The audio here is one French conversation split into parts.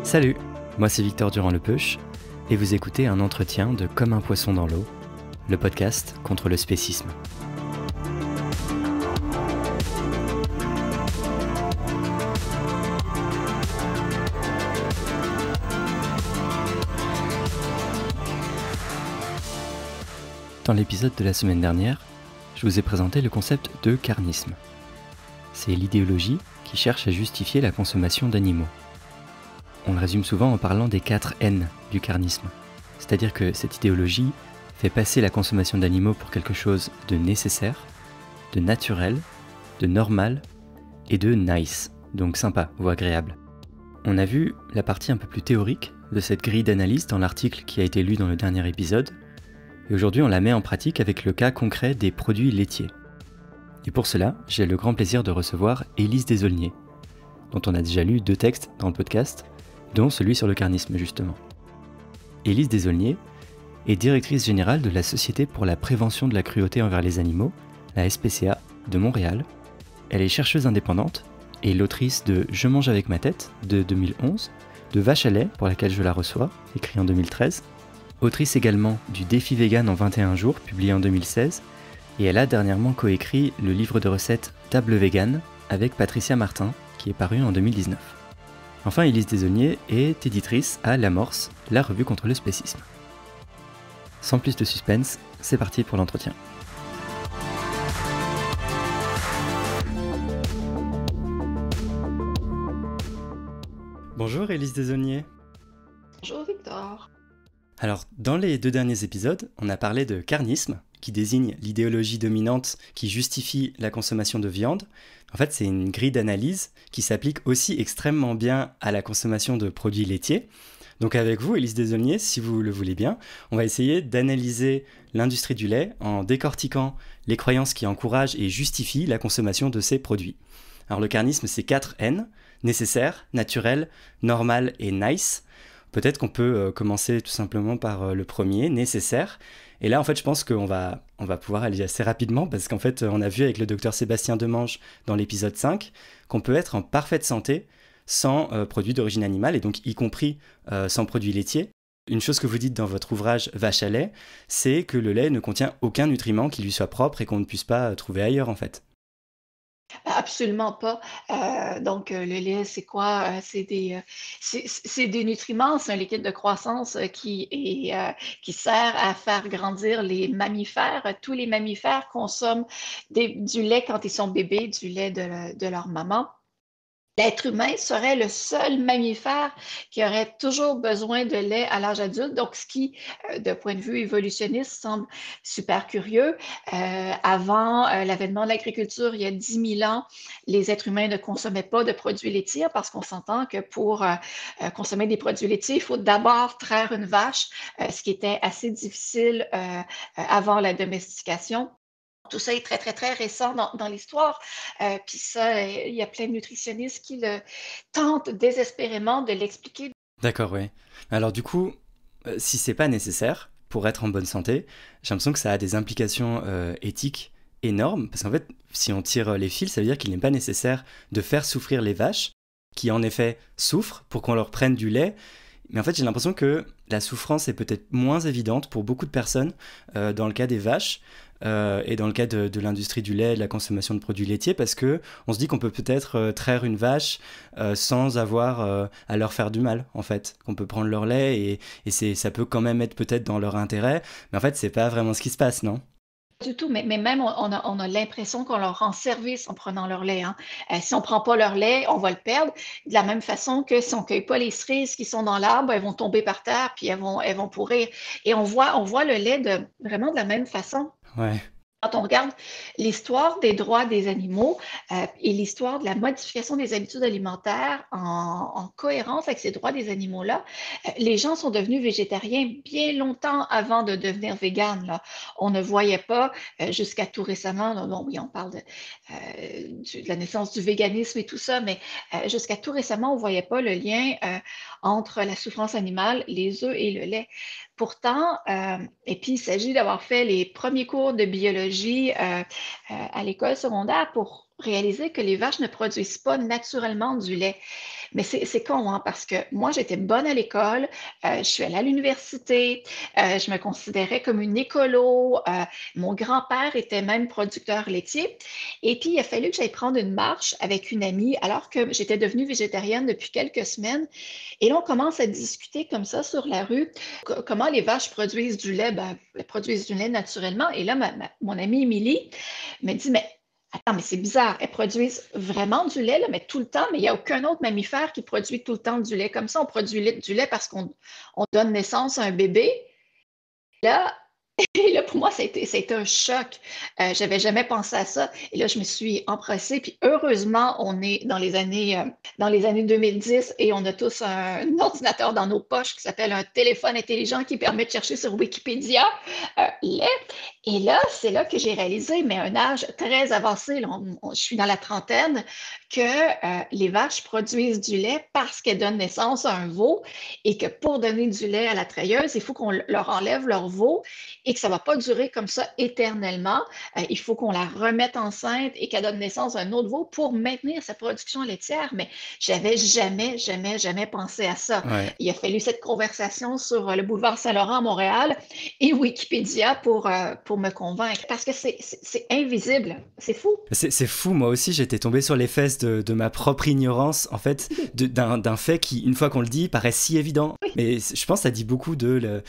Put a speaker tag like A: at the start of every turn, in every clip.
A: Salut, moi c'est Victor Durand-Lepeuch et vous écoutez un entretien de Comme un poisson dans l'eau, le podcast contre le spécisme. Dans l'épisode de la semaine dernière, je vous ai présenté le concept de carnisme. C'est l'idéologie qui cherche à justifier la consommation d'animaux. On le résume souvent en parlant des 4 N du carnisme, c'est-à-dire que cette idéologie fait passer la consommation d'animaux pour quelque chose de nécessaire, de naturel, de normal et de nice, donc sympa ou agréable. On a vu la partie un peu plus théorique de cette grille d'analyse dans l'article qui a été lu dans le dernier épisode, et aujourd'hui on la met en pratique avec le cas concret des produits laitiers. Et pour cela, j'ai le grand plaisir de recevoir Élise Desaulniers, dont on a déjà lu 2 textes dans le podcast, dont celui sur le carnisme justement. Élise Desaulniers est directrice générale de la Société pour la prévention de la cruauté envers les animaux, la SPCA, de Montréal. Elle est chercheuse indépendante et l'autrice de Je mange avec ma tête, de 2011, de Vache à lait, pour laquelle je la reçois, écrit en 2013, autrice également du Défi vegan en 21 jours, publié en 2016, et elle a dernièrement coécrit le livre de recettes Table Vegan avec Patricia Martin, qui est paru en 2019. Enfin, Élise Desaulniers est éditrice à L'Amorce, la revue contre le spécisme. Sans plus de suspense, c'est parti pour l'entretien. Bonjour Élise Desaulniers.
B: Bonjour Victor.
A: Alors, dans les 2 derniers épisodes, on a parlé de carnisme, qui désigne l'idéologie dominante qui justifie la consommation de viande. En fait, c'est une grille d'analyse qui s'applique aussi extrêmement bien à la consommation de produits laitiers. Donc avec vous, Élise Desaulniers, si vous le voulez bien, on va essayer d'analyser l'industrie du lait en décortiquant les croyances qui encouragent et justifient la consommation de ces produits. Alors le carnisme, c'est 4 N, nécessaire, naturel, normal et nice. Peut-être qu'on peut commencer tout simplement par le premier, nécessaire. Et là, en fait, je pense qu'on va pouvoir aller assez rapidement parce qu'en fait, on a vu avec le docteur Sébastien Demange dans l'épisode 5 qu'on peut être en parfaite santé sans produits d'origine animale et donc y compris sans produits laitiers. Une chose que vous dites dans votre ouvrage Vache à lait, c'est que le lait ne contient aucun nutriment qui lui soit propre et qu'on ne puisse pas trouver ailleurs en fait.
B: Absolument pas. Le lait, c'est quoi? C'est des nutriments, c'est un liquide de croissance qui sert à faire grandir les mammifères. Tous les mammifères consomment du lait quand ils sont bébés, du lait de leur maman. L'être humain serait le seul mammifère qui aurait toujours besoin de lait à l'âge adulte, donc ce qui, de point de vue évolutionniste, semble super curieux. Avant l'avènement de l'agriculture, il y a 10 000 ans, les êtres humains ne consommaient pas de produits laitiers parce qu'on s'entend que pour consommer des produits laitiers, il faut d'abord traire une vache, ce qui était assez difficile avant la domestication. Tout ça est très, très, très récent dans l'histoire. Puis ça, il y a plein de nutritionnistes qui tentent désespérément de l'expliquer.
A: D'accord, oui. Alors du coup, si c'est pas nécessaire pour être en bonne santé, j'ai l'impression que ça a des implications éthiques énormes, parce qu'en fait, si on tire les fils, ça veut dire qu'il n'est pas nécessaire de faire souffrir les vaches, qui en effet souffrent pour qu'on leur prenne du lait. Mais en fait, j'ai l'impression que la souffrance est peut-être moins évidente pour beaucoup de personnes dans le cas des vaches et dans le cas de l'industrie du lait et de la consommation de produits laitiers, parce que on se dit qu'on peut peut-être traire une vache sans avoir à leur faire du mal, en fait. Qu'on peut prendre leur lait et ça peut quand même être peut-être dans leur intérêt, mais en fait, c'est pas vraiment ce qui se passe, non?
B: Du tout, mais même on a l'impression qu'on leur rend service en prenant leur lait. Hein. Si on ne prend pas leur lait, on va le perdre. De la même façon que si on ne cueille pas les cerises qui sont dans l'arbre, elles vont tomber par terre puis elles vont pourrir. Et on voit le lait vraiment de la même façon.
A: Ouais.
B: Quand on regarde l'histoire des droits des animaux et l'histoire de la modification des habitudes alimentaires en cohérence avec ces droits des animaux-là, les gens sont devenus végétariens bien longtemps avant de devenir véganes. Là. On ne voyait pas jusqu'à tout récemment, bon oui, on parle de la naissance du véganisme et tout ça, mais jusqu'à tout récemment, on ne voyait pas le lien entre la souffrance animale, les œufs et le lait. Pourtant, et puis il s'agit d'avoir fait les premiers cours de biologie à l'école secondaire pour réalisé que les vaches ne produisent pas naturellement du lait. Mais c'est con, hein, parce que moi, j'étais bonne à l'école, je suis allée à l'université, je me considérais comme une écolo, mon grand-père était même producteur laitier. Et puis, il a fallu que j'aille prendre une marche avec une amie alors que j'étais devenue végétarienne depuis quelques semaines. Et là, on commence à discuter comme ça sur la rue, comment les vaches produisent du lait. Ben, elles produisent du lait naturellement. Et là, mon amie Émilie me dit, mais attends, mais c'est bizarre, elles produisent vraiment du lait, là, mais tout le temps, mais il n'y a aucun autre mammifère qui produit tout le temps du lait comme ça. On produit du lait parce qu'on donne naissance à un bébé. Là, et là, pour moi, ça a été un choc. J'avais jamais pensé à ça. Et là, je me suis empressée. Puis heureusement, on est dans les années 2010 et on a tous un ordinateur dans nos poches qui s'appelle un téléphone intelligent qui permet de chercher sur Wikipédia lait. Et là, c'est là que j'ai réalisé, mais à un âge très avancé, là, je suis dans la trentaine, que les vaches produisent du lait parce qu'elles donnent naissance à un veau et que pour donner du lait à la treilleuse, il faut qu'on leur enlève leur veau et que ça ne va pas durer comme ça éternellement. Il faut qu'on la remette enceinte et qu'elle donne naissance à un autre veau pour maintenir sa production laitière. Mais j'avais jamais, jamais, jamais pensé à ça.
A: Ouais.
B: Il a fallu cette conversation sur le boulevard Saint-Laurent à Montréal et Wikipédia pour me convaincre. Parce que c'est invisible. C'est fou.
A: C'est fou, moi aussi j'étais tombé sur les fesses de ma propre ignorance, en fait, d'un fait qui, une fois qu'on le dit, paraît si évident. Mais je pense que ça dit beaucoup du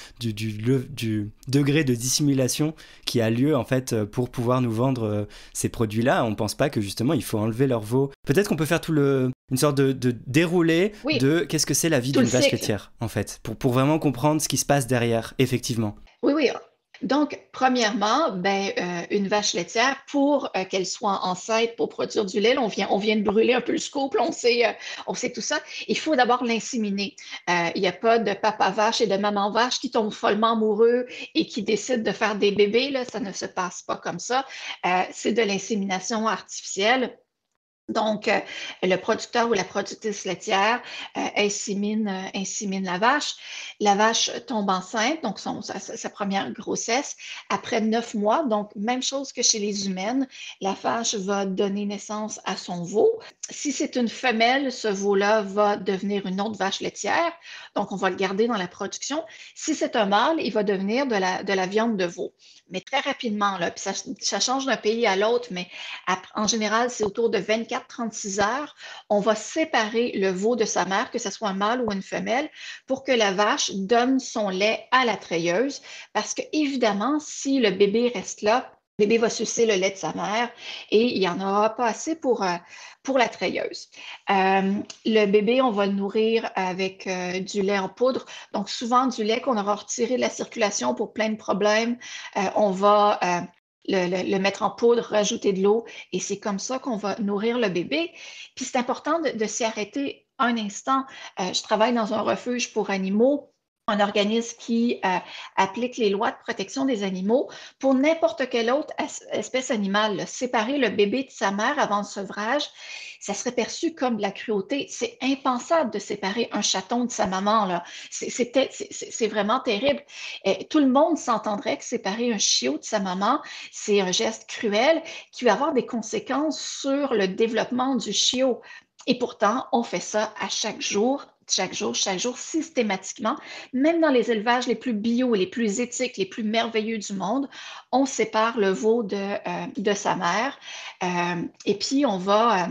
A: degré de dissimulation qui a lieu, en fait, pour pouvoir nous vendre ces produits-là. On pense pas que, justement, il faut enlever leur veau. Peut-être qu'on peut faire une sorte de déroulé de qu'est-ce que c'est la vie d'une vache laitière, en fait, pour vraiment comprendre ce qui se passe derrière, effectivement.
B: Oui, oui. Donc, premièrement, une vache laitière, pour qu'elle soit enceinte pour produire du lait, là, on vient de brûler un peu le scoop, là, on sait tout ça. Il faut d'abord l'inséminer. Il n'y a pas de papa vache et de maman vache qui tombent follement amoureux et qui décident de faire des bébés, là. Ça ne se passe pas comme ça. C'est de l'insémination artificielle. Donc, le producteur ou la productrice laitière insémine la vache. La vache tombe enceinte, donc sa première grossesse, après 9 mois. Donc, même chose que chez les humaines, la vache va donner naissance à son veau. Si c'est une femelle, ce veau-là va devenir une autre vache laitière. Donc, on va le garder dans la production. Si c'est un mâle, il va devenir de la viande de veau. Mais très rapidement, là, puis ça change d'un pays à l'autre, mais en général, c'est autour de 24-36 heures. On va séparer le veau de sa mère, que ce soit un mâle ou une femelle, pour que la vache donne son lait à la treilleuse. Parce que, évidemment, si le bébé reste là, le bébé va sucer le lait de sa mère et il n'y en aura pas assez pour la treilleuse. Le bébé, on va le nourrir avec du lait en poudre. Donc, souvent, du lait qu'on aura retiré de la circulation pour plein de problèmes. On va le mettre en poudre, rajouter de l'eau, et c'est comme ça qu'on va nourrir le bébé. Puis c'est important de s'y arrêter un instant. Je travaille dans un refuge pour animaux, un organisme qui applique les lois de protection des animaux pour n'importe quelle autre espèce animale. Là. Séparer le bébé de sa mère avant le sevrage, ça serait perçu comme de la cruauté. C'est impensable de séparer un chaton de sa maman. Là. C'est vraiment terrible. Et tout le monde s'entendrait que séparer un chiot de sa maman, c'est un geste cruel qui va avoir des conséquences sur le développement du chiot. Et pourtant, on fait ça à chaque jour, systématiquement. Même dans les élevages les plus bio, les plus éthiques, les plus merveilleux du monde, on sépare le veau de sa mère. Et puis, on va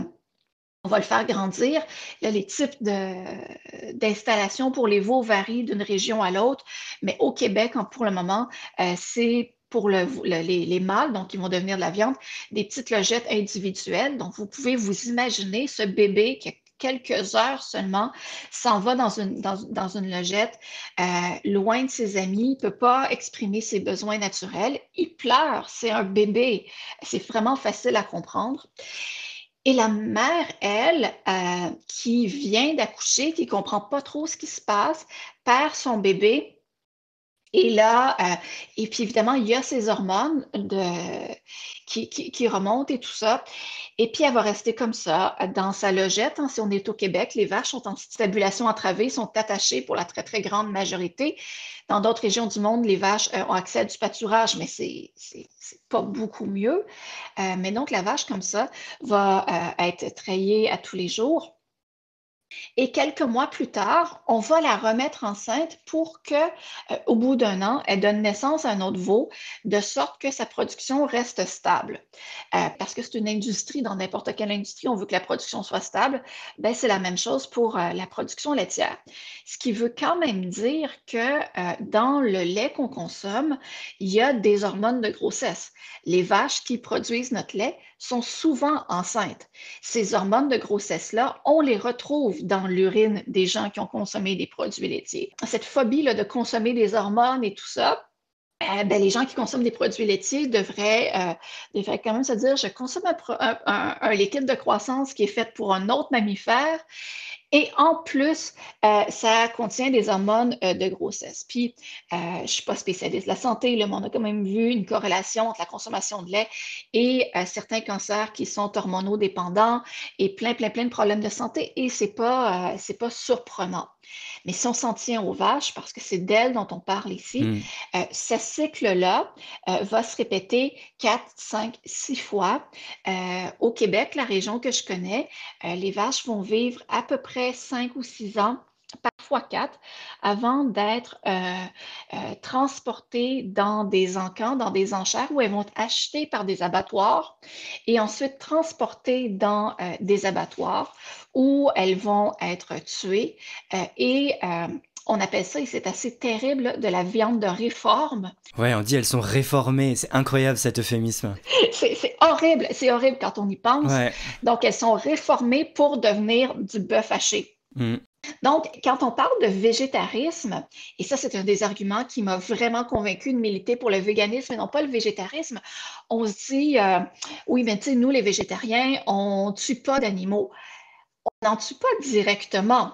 B: le faire grandir. Là, les types d'installations pour les veaux varient d'une région à l'autre, mais au Québec, pour le moment, c'est pour les mâles, donc ils vont devenir de la viande, des petites logettes individuelles. Donc, vous pouvez vous imaginer ce bébé qui a quelques heures seulement, s'en va dans une logette, loin de ses amis, ne peut pas exprimer ses besoins naturels. Il pleure, c'est un bébé. C'est vraiment facile à comprendre. Et la mère, elle, qui vient d'accoucher, qui ne comprend pas trop ce qui se passe, perd son bébé Et là, et puis évidemment, il y a ces hormones qui remontent et tout ça. Et puis, elle va rester comme ça, dans sa logette, hein. Si on est au Québec, les vaches sont en stabulation entravée, sont attachées pour la très, très grande majorité. Dans d'autres régions du monde, les vaches ont accès à du pâturage, mais c'est pas beaucoup mieux. Mais donc, la vache, comme ça, va être treillée à tous les jours. Et quelques mois plus tard, on va la remettre enceinte pour que, au bout d'un an, elle donne naissance à un autre veau, de sorte que sa production reste stable. Parce que c'est une industrie, dans n'importe quelle industrie, on veut que la production soit stable. Ben, c'est la même chose pour la production laitière. Ce qui veut quand même dire que dans le lait qu'on consomme, il y a des hormones de grossesse. Les vaches qui produisent notre lait sont souvent enceintes. Ces hormones de grossesse-là, on les retrouve dans l'urine des gens qui ont consommé des produits laitiers. Cette phobie là, de consommer des hormones et tout ça, ben, les gens qui consomment des produits laitiers devraient quand même se dire, je consomme un liquide de croissance qui est fait pour un autre mammifère et en plus, ça contient des hormones de grossesse. Puis, je ne suis pas spécialiste de la santé, là, mais on a quand même vu une corrélation entre la consommation de lait et certains cancers qui sont hormonodépendants et plein de problèmes de santé. Et c'est pas surprenant. Mais si on s'en tient aux vaches, parce que c'est d'elles dont on parle ici,
A: Hmm.
B: ce cycle-là va se répéter 4, 5, 6 fois. Au Québec, la région que je connais, les vaches vont vivre à peu près 5 ou 6 ans, parfois 4, avant d'être transportées dans des encans, dans des enchères où elles vont être achetées par des abattoirs et ensuite transportées dans des abattoirs où elles vont être tuées. On appelle ça, et c'est assez terrible, de la viande de réforme.
A: Ouais, on dit elles sont réformées. C'est incroyable cet euphémisme.
B: C'est horrible quand on y pense.
A: Ouais.
B: Donc, elles sont réformées pour devenir du bœuf haché.
A: Hmm.
B: Donc, quand on parle de végétarisme, et ça, c'est un des arguments qui m'a vraiment convaincu de militer pour le véganisme et non pas le végétarisme, on se dit, oui, mais tu sais, nous, les végétariens, on ne tue pas d'animaux. On n'en tue pas directement.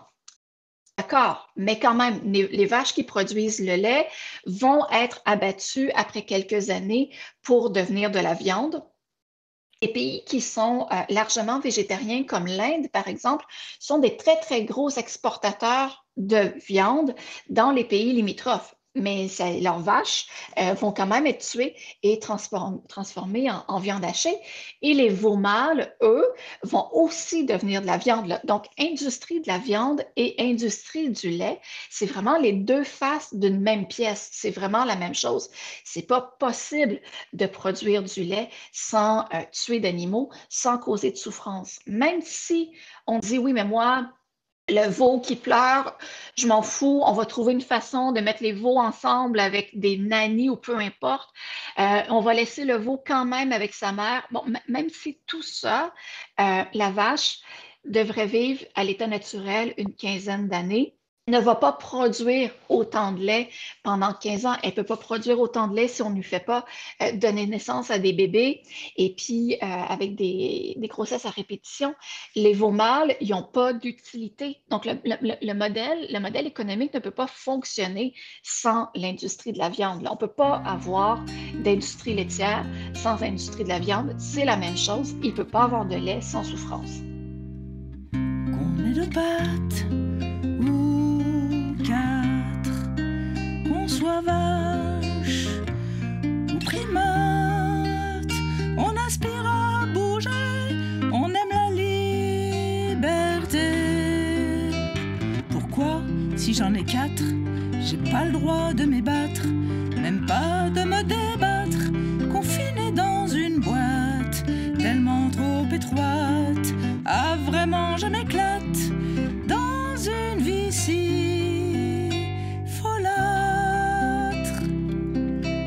B: D'accord, mais quand même, les vaches qui produisent le lait vont être abattues après quelques années pour devenir de la viande. Les pays qui sont largement végétariens, comme l'Inde, par exemple, sont des très, très gros exportateurs de viande dans les pays limitrophes. Mais leurs vaches vont quand même être tuées et transformées en viande hachée. Et les veaux mâles, eux, vont aussi devenir de la viande, là. Donc, industrie de la viande et industrie du lait, c'est vraiment les deux faces d'une même pièce. C'est vraiment la même chose. C'est pas possible de produire du lait sans tuer d'animaux, sans causer de souffrance. Même si on dit, oui, mais moi, le veau qui pleure, je m'en fous, on va trouver une façon de mettre les veaux ensemble avec des nannies ou peu importe. On va laisser le veau quand même avec sa mère. Bon, même si tout ça, la vache devrait vivre à l'état naturel une quinzaine d'années, ne va pas produire autant de lait pendant 15 ans. Elle ne peut pas produire autant de lait si on ne lui fait pas donner naissance à des bébés. Et puis, avec des grossesses à répétition, les veaux mâles, ils n'ont pas d'utilité. Donc, le modèle économique ne peut pas fonctionner sans l'industrie de la viande. Là, on ne peut pas avoir d'industrie laitière sans industrie de la viande. C'est la même chose. Il ne peut pas avoir de lait sans souffrance.
C: Qu'on ait deux pattes ou quatre, qu'on soit vache ou primate, on aspire à bouger, on aime la liberté. Pourquoi, si j'en ai quatre, j'ai pas le droit de m'ébattre, même pas de me débattre, confiné dans une boîte tellement trop étroite? Ah, vraiment, je m'éclate dans une vie si folâtre.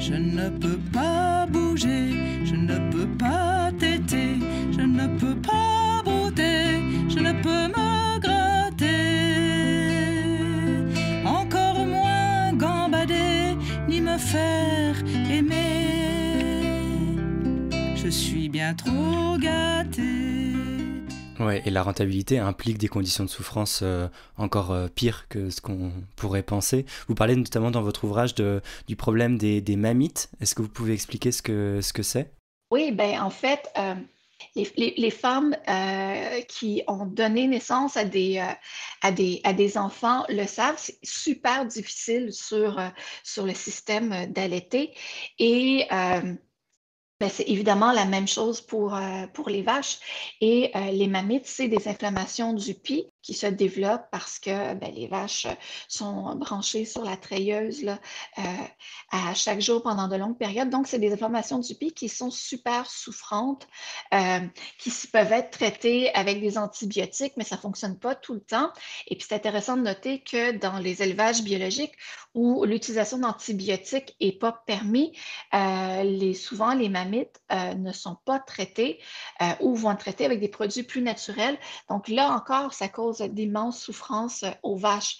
C: Je ne peux pas bouger, je ne peux pas téter, je ne peux pas brouter, je ne peux me gratter, encore moins gambader, ni me faire aimer. Je suis bien trop gâtée.
A: Ouais, et la rentabilité implique des conditions de souffrance encore pires que ce qu'on pourrait penser. Vous parlez notamment dans votre ouvrage du problème des mammites. Est-ce que vous pouvez expliquer ce que c'est?
B: Oui, ben en fait, les femmes qui ont donné naissance à des enfants le savent, c'est super difficile sur le système d'allaiter. Et ben, c'est évidemment la même chose pour les vaches. Et les mammites, c'est des inflammations du pie qui se développent parce que ben, les vaches sont branchées sur la treilleuse là, euh, à chaque jour pendant de longues périodes. Donc, c'est des inflammations du pie qui sont super souffrantes, euh, peuvent être traitées avec des antibiotiques, mais ça ne fonctionne pas tout le temps. Et puis, c'est intéressant de noter que dans les élevages biologiques où l'utilisation d'antibiotiques n'est pas permise, souvent les mammites ne sont pas traitées ou vont être traitées avec des produits plus naturels. Donc là encore, ça cause d'immenses souffrances aux vaches.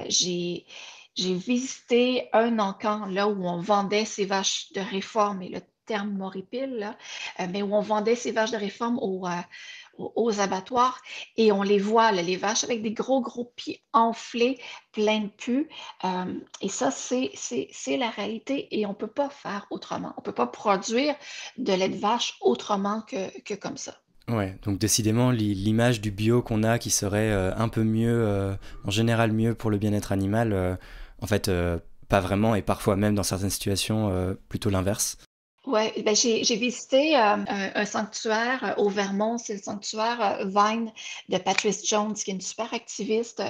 B: J'ai visité un encan là où on vendait ces vaches de réforme, et le terme m'horripile, là, mais où on vendait ces vaches de réforme aux abattoirs, et on les voit, là, les vaches avec des gros pieds enflés, pleins de pus. Et ça, c'est la réalité, et on ne peut pas faire autrement. On ne peut pas produire de lait de vache autrement que comme ça.
A: Ouais, donc décidément, l'image du bio qu'on a qui serait un peu mieux, en général mieux pour le bien-être animal, en fait, pas vraiment, et parfois même dans certaines situations, plutôt l'inverse.
B: Oui, ben j'ai visité un sanctuaire au Vermont, c'est le sanctuaire Vine de Patrice Jones, qui est une super activiste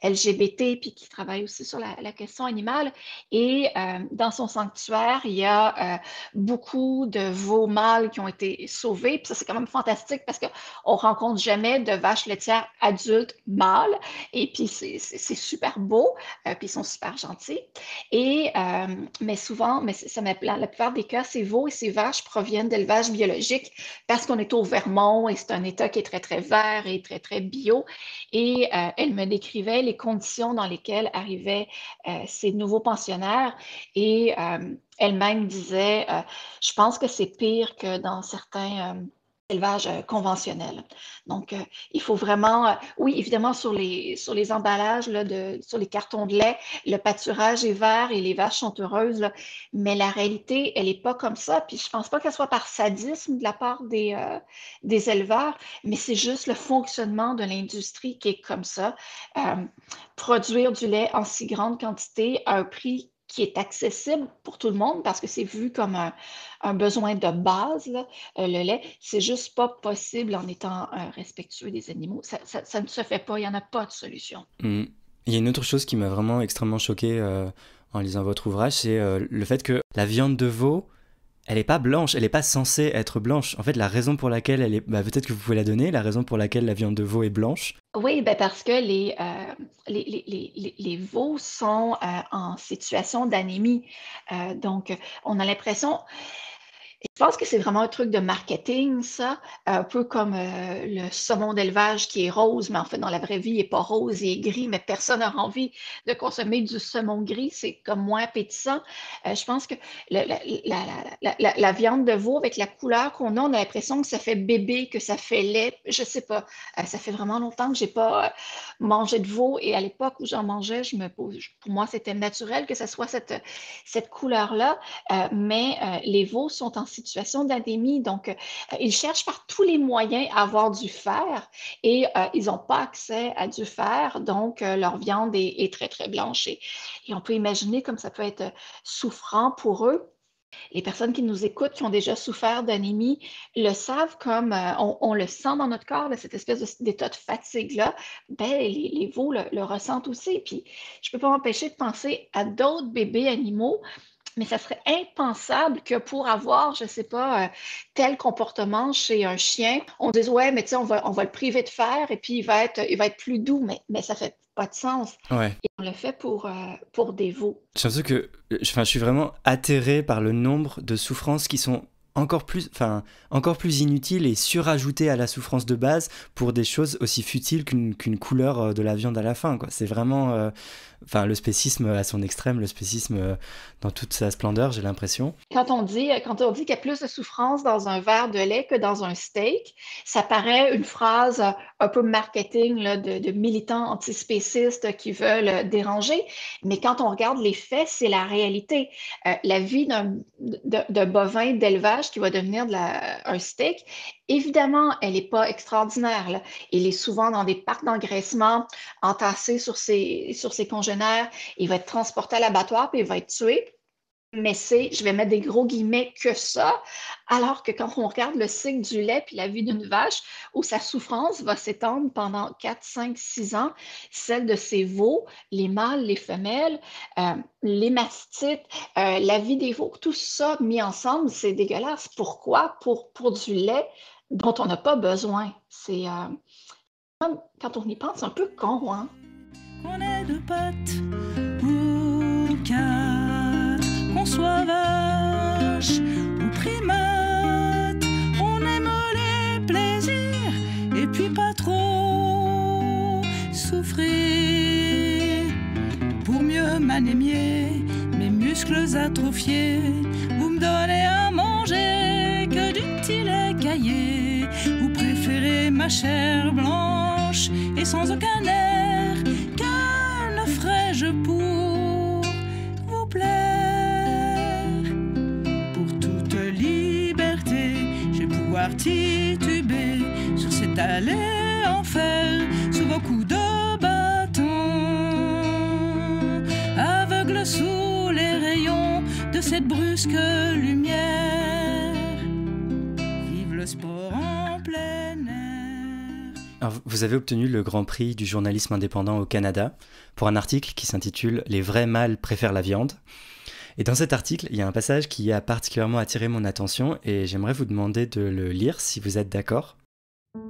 B: LGBT, puis qui travaille aussi sur la question animale. Et dans son sanctuaire, il y a beaucoup de veaux mâles qui ont été sauvés. Puis ça, c'est quand même fantastique parce qu'on rencontre jamais de vaches laitières adultes mâles. Et puis c'est super beau, puis ils sont super gentils. Et, mais souvent, la plupart des cas, ces veaux et ces vaches proviennent d'élevage biologique parce qu'on est au Vermont et c'est un État qui est très vert et très bio. Et elle me décrivait les conditions dans lesquelles arrivaient ces nouveaux pensionnaires, et elle-même disait, je pense que c'est pire que dans certains élevage conventionnel. Donc, il faut vraiment, oui, évidemment, sur les emballages, là, sur les cartons de lait, le pâturage est vert et les vaches sont heureuses, là, mais la réalité, elle n'est pas comme ça. Puis je ne pense pas qu'elle soit par sadisme de la part des éleveurs, mais c'est juste le fonctionnement de l'industrie qui est comme ça. Euh, Produire du lait en si grande quantité à un prix qui est accessible pour tout le monde parce que c'est vu comme un besoin de base, là, le lait, c'est juste pas possible en étant respectueux des animaux. Ça ne se fait pas, il n'y en a pas de solution.
A: Mm. Il y a une autre chose qui m'a vraiment extrêmement choqué en lisant votre ouvrage, c'est le fait que la viande de veau, elle n'est pas blanche, elle n'est pas censée être blanche. En fait, la raison pour laquelle elle est... Bah, peut-être que vous pouvez la donner, la raison pour laquelle la viande de veau est blanche.
B: Oui, ben parce que les veaux sont en situation d'anémie. Donc, on a l'impression, je pense que c'est vraiment un truc de marketing, ça, un peu comme le saumon d'élevage qui est rose, mais en fait, dans la vraie vie, il n'est pas rose, il est gris, mais personne n'a envie de consommer du saumon gris, c'est comme moins appétissant. Je pense que la viande de veau, avec la couleur qu'on a, on a l'impression que ça fait bébé, que ça fait lait, je sais pas. Ça fait vraiment longtemps que j'ai pas mangé de veau, et à l'époque où j'en mangeais, pour moi, c'était naturel que ça soit cette couleur-là. Mais les veaux sont en situation d'anémie, donc ils cherchent par tous les moyens à avoir du fer, et ils n'ont pas accès à du fer, donc leur viande est très blanche, et on peut imaginer comme ça peut être souffrant pour eux. Les personnes qui nous écoutent, qui ont déjà souffert d'anémie, le savent, comme on le sent dans notre corps, là, cette espèce d'état de fatigue-là, ben, les veaux le ressentent aussi. Puis, je ne peux pas m'empêcher de penser à d'autres bébés animaux, mais ça serait impensable que pour avoir, je ne sais pas, tel comportement chez un chien, on dise, ouais, mais tu sais, on va le priver de fer et puis il va être plus doux, mais ça ne fait pas de sens.
A: Ouais.
B: Et on le fait pour des veaux.
A: J'ai l'impression que je suis vraiment atterré par le nombre de souffrances qui sont encore plus inutile et surajouté à la souffrance de base pour des choses aussi futiles qu'une couleur de la viande à la fin, quoi. C'est vraiment le spécisme à son extrême, le spécisme dans toute sa splendeur, j'ai l'impression.
B: Quand on dit qu'il y a plus de souffrance dans un verre de lait que dans un steak, ça paraît une phrase un peu marketing là, de militants antispécistes qui veulent déranger, mais quand on regarde les faits, c'est la réalité. La vie d'un bovin d'élevage qui va devenir un steak, évidemment, elle n'est pas extraordinaire, là. Il est souvent dans des parcs d'engraissement, entassé sur ses congénères. Il va être transporté à l'abattoir puis il va être tué. Mais c'est, je vais mettre des gros guillemets, que ça, alors que quand on regarde le cycle du lait puis la vie d'une vache, où sa souffrance va s'étendre pendant 4, 5, 6 ans, celle de ses veaux, les mâles, les femelles, les mastites, la vie des veaux, tout ça mis ensemble, c'est dégueulasse. Pourquoi? Pour du lait dont on n'a pas besoin. C'est, quand on y pense, un peu con, hein?
C: Qu'on ait deux pattes ou quatre, qu'on soit vache ou primate, on aime les plaisirs et puis pas trop souffrir. Pour mieux m'anémier, mes muscles atrophiés, vous me donnez à manger que du petit lait caillé. Vous préférez ma chair blanche et sans aucun air, que ne ferais-je pour vous plaire? Pour toute liberté, je vais pouvoir tituber sur cette allée en fer, sous vos coups de bâton, aveugle sous les rayons de cette brusque lumière. Vive le sport en plein air.
A: Alors, vous avez obtenu le Grand Prix du journalisme indépendant au Canada pour un article qui s'intitule « Les vrais mâles préfèrent la viande ». Et dans cet article, il y a un passage qui a particulièrement attiré mon attention et j'aimerais vous demander de le lire si vous êtes d'accord.
B: Pour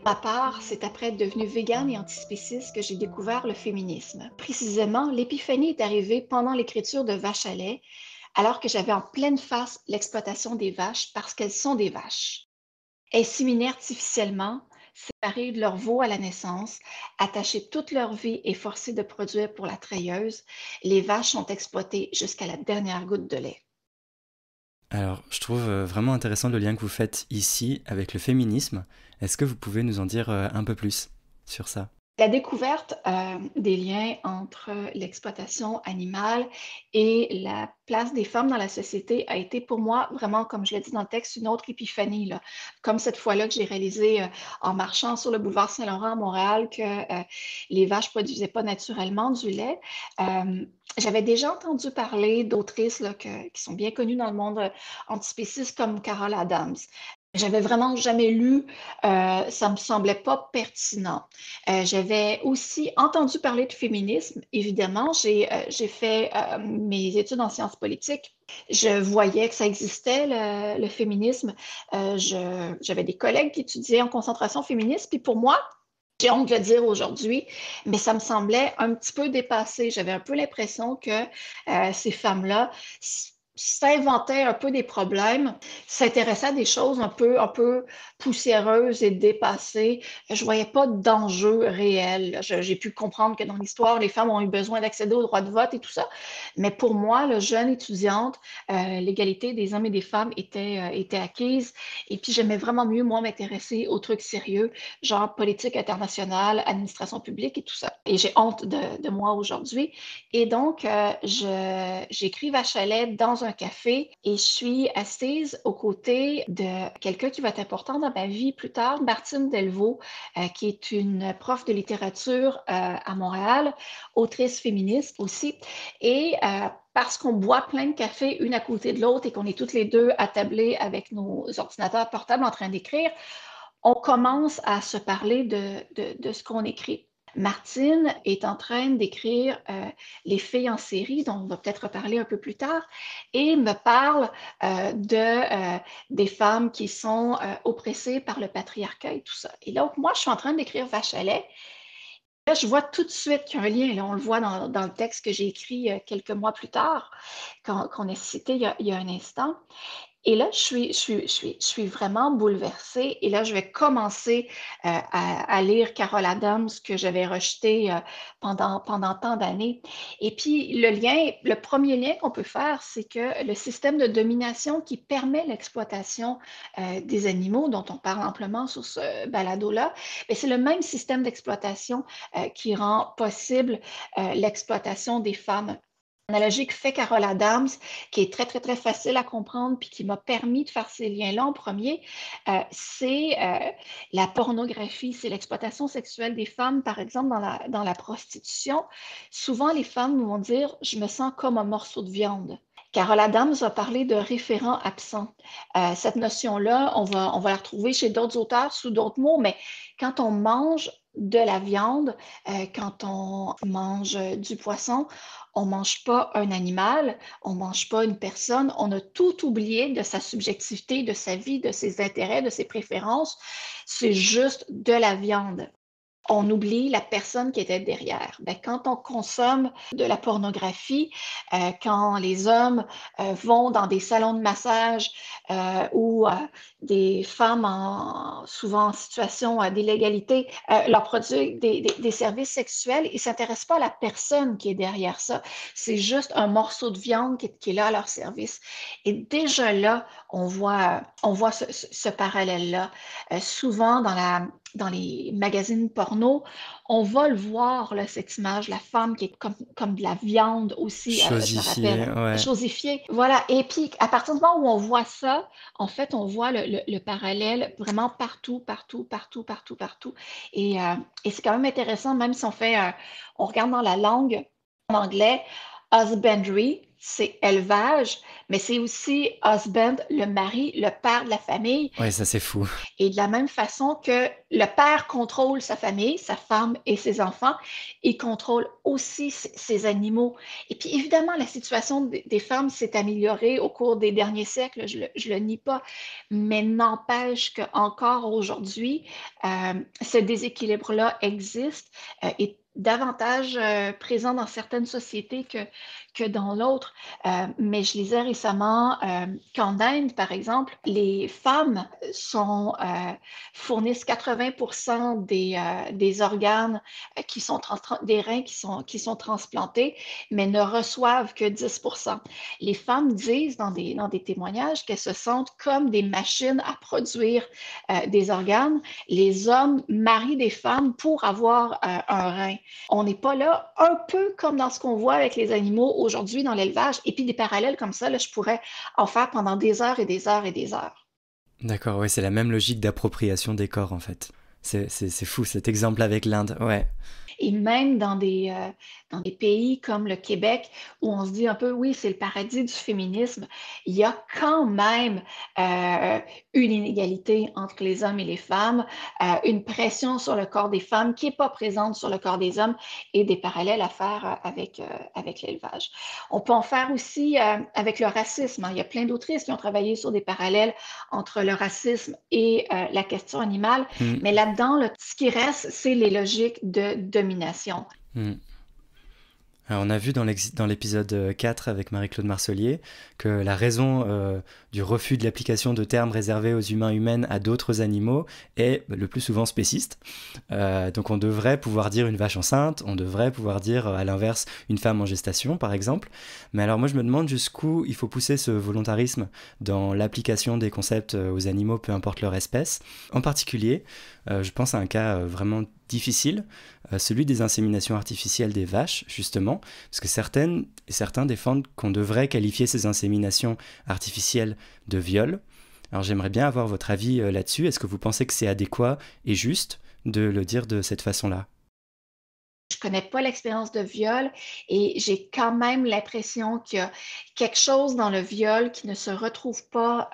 B: ma part, c'est après être devenue végane et antispéciste que j'ai découvert le féminisme. Précisément, l'épiphanie est arrivée pendant l'écriture de Vache à lait, alors que j'avais en pleine face l'exploitation des vaches parce qu'elles sont des vaches. Inséminées artificiellement, séparées de leur veau à la naissance, attachées toute leur vie et forcées de produire pour la treilleuse, les vaches sont exploitées jusqu'à la dernière goutte de lait.
A: Alors, je trouve vraiment intéressant le lien que vous faites ici avec le féminisme. Est-ce que vous pouvez nous en dire un peu plus sur ça?
B: La découverte des liens entre l'exploitation animale et la place des femmes dans la société a été pour moi vraiment, comme je l'ai dit dans le texte, une autre épiphanie, là. Comme cette fois-là que j'ai réalisé en marchant sur le boulevard Saint-Laurent à Montréal que les vaches ne produisaient pas naturellement du lait. J'avais déjà entendu parler d'autrices là, qui sont bien connues dans le monde antispéciste comme Carol Adams. J'avais vraiment jamais lu, ça me semblait pas pertinent. J'avais aussi entendu parler de féminisme. Évidemment, j'ai fait mes études en sciences politiques. Je voyais que ça existait, le féminisme. J'avais des collègues qui étudiaient en concentration féministe. Puis pour moi, j'ai honte de le dire aujourd'hui, mais ça me semblait un petit peu dépassé. J'avais un peu l'impression que ces femmes-là s'inventaient un peu des problèmes, s'intéressaient à des choses un peu poussiéreuses et dépassées. Je voyais pas d'enjeu réel. J'ai pu comprendre que dans l'histoire, les femmes ont eu besoin d'accéder au droit de vote et tout ça. Mais pour moi, le jeune étudiante, l'égalité des hommes et des femmes était acquise. Et puis, j'aimais vraiment mieux, moi, m'intéresser aux trucs sérieux, genre politique internationale, administration publique et tout ça. Et j'ai honte de moi aujourd'hui. Et donc, j'écris Vache à lait dans un café et je suis assise aux côtés de quelqu'un qui va être important dans ma vie plus tard, Martine Delvaux, qui est une prof de littérature à Montréal, autrice féministe aussi. Et parce qu'on boit plein de café une à côté de l'autre et qu'on est toutes les deux attablées avec nos ordinateurs portables en train d'écrire, on commence à se parler de ce qu'on écrit. Martine est en train d'écrire Les filles en série, dont on va peut-être reparler un peu plus tard, et me parle des femmes qui sont oppressées par le patriarcat et tout ça. Et là, moi, je suis en train d'écrire Vache à lait, Là, je vois tout de suite qu'il y a un lien. Là, on le voit dans le texte que j'ai écrit quelques mois plus tard, qu'on a cité il y a un instant. Et là, je suis vraiment bouleversée. Et là, je vais commencer à lire Carol Adams, que j'avais rejeté pendant tant d'années. Et puis, le premier lien qu'on peut faire, c'est que le système de domination qui permet l'exploitation des animaux, dont on parle amplement sur ce balado-là, ben, c'est le même système d'exploitation qui rend possible l'exploitation des femmes. L'analogie que fait Carol Adams, qui est très, très, très facile à comprendre, puis qui m'a permis de faire ces liens-là en premier, c'est la pornographie, c'est l'exploitation sexuelle des femmes, par exemple, dans la prostitution. Souvent, les femmes vont dire, je me sens comme un morceau de viande. Carol Adams va parler de référent absent. Cette notion-là, on va la retrouver chez d'autres auteurs sous d'autres mots, mais quand on mange de la viande, quand on mange du poisson, on ne mange pas un animal, on ne mange pas une personne, on a tout oublié de sa subjectivité, de sa vie, de ses intérêts, de ses préférences. C'est juste de la viande. On oublie la personne qui était derrière. Ben, quand on consomme de la pornographie, quand les hommes vont dans des salons de massage où des femmes souvent en situation d'illégalité leur produisent des services sexuels, ils ne s'intéressent pas à la personne qui est derrière ça. C'est juste un morceau de viande qui est là à leur service. Et déjà là, on voit ce parallèle-là. Souvent dans les magazines porno, on va le voir, là, cette image, la femme qui est comme de la viande aussi, je me
A: Chosifié,
B: rappelle,
A: ouais.
B: chosifiée. Voilà. Et puis, à partir du moment où on voit ça, en fait, on voit le parallèle vraiment partout, partout, partout, partout, partout. Et c'est quand même intéressant, même si on regarde dans la langue en anglais, husbandry, c'est élevage, mais c'est aussi husband, le mari, le père de la famille.
A: Ouais, ça c'est fou.
B: Et de la même façon que le père contrôle sa famille, sa femme et ses enfants, il contrôle aussi ses animaux. Et puis évidemment, la situation des femmes s'est améliorée au cours des derniers siècles, je le nie pas, mais n'empêche qu'encore aujourd'hui, ce déséquilibre-là existe et davantage présent dans certaines sociétés que dans l'autre. Mais je lisais récemment qu'en Inde, par exemple, les femmes fournissent 80% des organes des reins qui sont transplantés, mais ne reçoivent que 10%. Les femmes disent dans des témoignages qu'elles se sentent comme des machines à produire des organes. Les hommes marient des femmes pour avoir un rein. On n'est pas là, un peu comme dans ce qu'on voit avec les animaux aujourd'hui dans l'élevage, et puis des parallèles comme ça, là, je pourrais en faire pendant des heures et des heures et des heures.
A: D'accord, ouais, c'est la même logique d'appropriation des corps en fait. C'est fou cet exemple avec l'Inde, ouais.
B: Et même dans des pays comme le Québec, où on se dit un peu, oui, c'est le paradis du féminisme, il y a quand même une inégalité entre les hommes et les femmes, une pression sur le corps des femmes qui n'est pas présente sur le corps des hommes et des parallèles à faire avec l'élevage. On peut en faire aussi avec le racisme, hein. Il y a plein d'autrices qui ont travaillé sur des parallèles entre le racisme et la question animale, mais là-dedans, ce qui reste, c'est les logiques de domination.
A: Alors, on a vu dans l'épisode 4 avec Marie-Claude Marcelier que la raison du refus de l'application de termes réservés aux humains humaines à d'autres animaux est le plus souvent spéciste. Donc on devrait pouvoir dire une vache enceinte, on devrait pouvoir dire à l'inverse une femme en gestation par exemple. Mais alors moi je me demande jusqu'où il faut pousser ce volontarisme dans l'application des concepts aux animaux, peu importe leur espèce. En particulier, je pense à un cas vraiment difficile, celui des inséminations artificielles des vaches, justement, parce que certaines et certains défendent qu'on devrait qualifier ces inséminations artificielles de viol. Alors j'aimerais bien avoir votre avis là-dessus. Est-ce que vous pensez que c'est adéquat et juste de le dire de cette façon-là?
B: Je connais pas l'expérience de viol et j'ai quand même l'impression qu'il y a quelque chose dans le viol qui ne se retrouve pas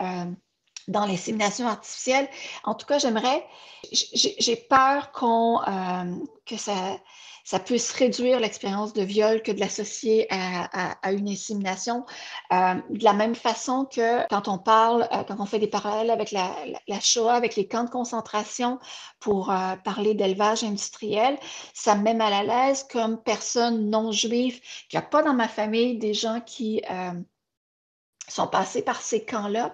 B: dans l'insémination artificielle. En tout cas, j'ai peur que ça puisse réduire l'expérience de viol que de l'associer à une insémination. De la même façon que quand on fait des parallèles avec la Shoah, avec les camps de concentration pour parler d'élevage industriel, ça me met mal à l'aise comme personne non juive, qu'il n'y a pas dans ma famille des gens qui sont passés par ces camps-là.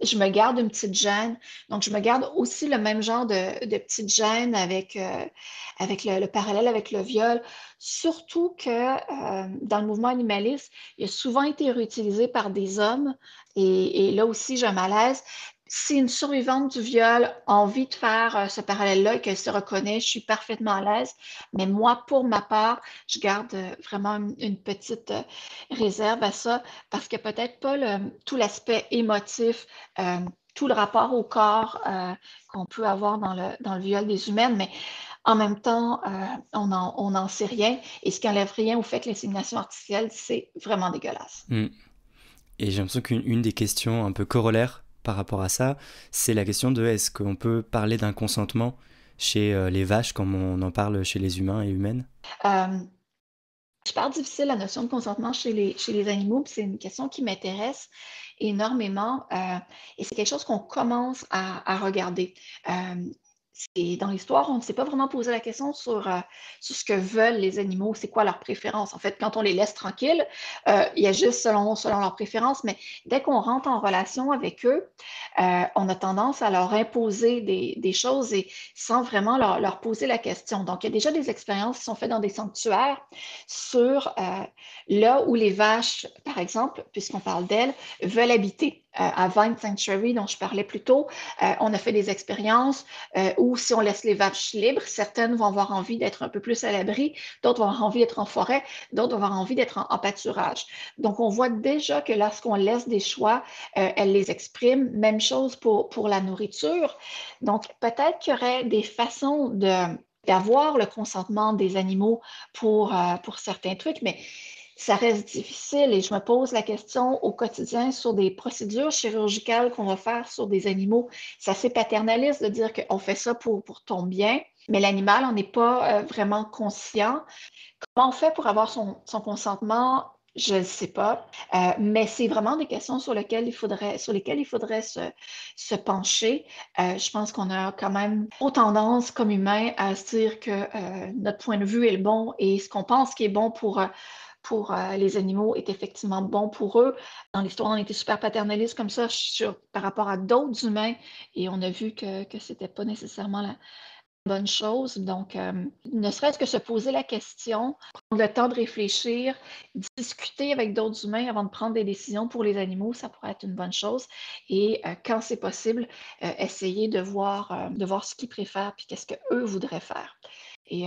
B: Je me garde une petite gêne. Donc, je me garde aussi le même genre de petite gêne avec le parallèle avec le viol. Surtout que dans le mouvement animaliste, il a souvent été réutilisé par des hommes. Et là aussi, j'ai un malaise. Si une survivante du viol a envie de faire ce parallèle-là et qu'elle se reconnaît, je suis parfaitement à l'aise. Mais moi, pour ma part, je garde vraiment une petite réserve à ça parce que peut-être pas tout l'aspect émotif, tout le rapport au corps qu'on peut avoir dans le viol des humaines, mais en même temps, on n'en sait rien et ce qui n'enlève rien au fait que l'insémination artificielle, c'est vraiment dégueulasse.
A: Et j'ai l'impression qu'une des questions un peu corollaires par rapport à ça, c'est la question de est-ce qu'on peut parler d'un consentement chez les vaches comme on en parle chez les humains et humaines?
B: Super difficile la notion de consentement chez les animaux, puis c'est une question qui m'intéresse énormément et c'est quelque chose qu'on commence à regarder. Dans l'histoire, on ne s'est pas vraiment posé la question sur ce que veulent les animaux, c'est quoi leur préférence. En fait, quand on les laisse tranquilles, ils agissent selon leurs préférences, mais dès qu'on rentre en relation avec eux, on a tendance à leur imposer des choses et sans vraiment leur poser la question. Donc, il y a déjà des expériences qui sont faites dans des sanctuaires sur là où les vaches, par exemple, puisqu'on parle d'elles, veulent habiter. À Vine Sanctuary, dont je parlais plus tôt, on a fait des expériences où si on laisse les vaches libres, certaines vont avoir envie d'être un peu plus à l'abri, d'autres vont avoir envie d'être en forêt, d'autres vont avoir envie d'être en pâturage. Donc, on voit déjà que lorsqu'on laisse des choix, elles les expriment. Même chose pour la nourriture. Donc, peut-être qu'il y aurait des façons d'avoir le consentement des animaux pour certains trucs, mais ça reste difficile et je me pose la question au quotidien sur des procédures chirurgicales qu'on va faire sur des animaux. C'est assez paternaliste de dire qu'on fait ça pour ton bien, mais l'animal, on n'est pas vraiment conscient. Comment on fait pour avoir son consentement? Je ne sais pas, mais c'est vraiment des questions sur lesquelles il faudrait se pencher. Je pense qu'on a quand même trop tendance comme humains à se dire que notre point de vue est le bon et ce qu'on pense qui est bon pour les animaux est effectivement bon pour eux. Dans l'histoire, on était super paternaliste comme ça par rapport à d'autres humains et on a vu que ce n'était pas nécessairement la bonne chose. Donc, ne serait-ce que se poser la question, prendre le temps de réfléchir, discuter avec d'autres humains avant de prendre des décisions pour les animaux, ça pourrait être une bonne chose. Et quand c'est possible, essayer de voir ce qu'ils préfèrent puis qu'est-ce qu'eux voudraient faire. Et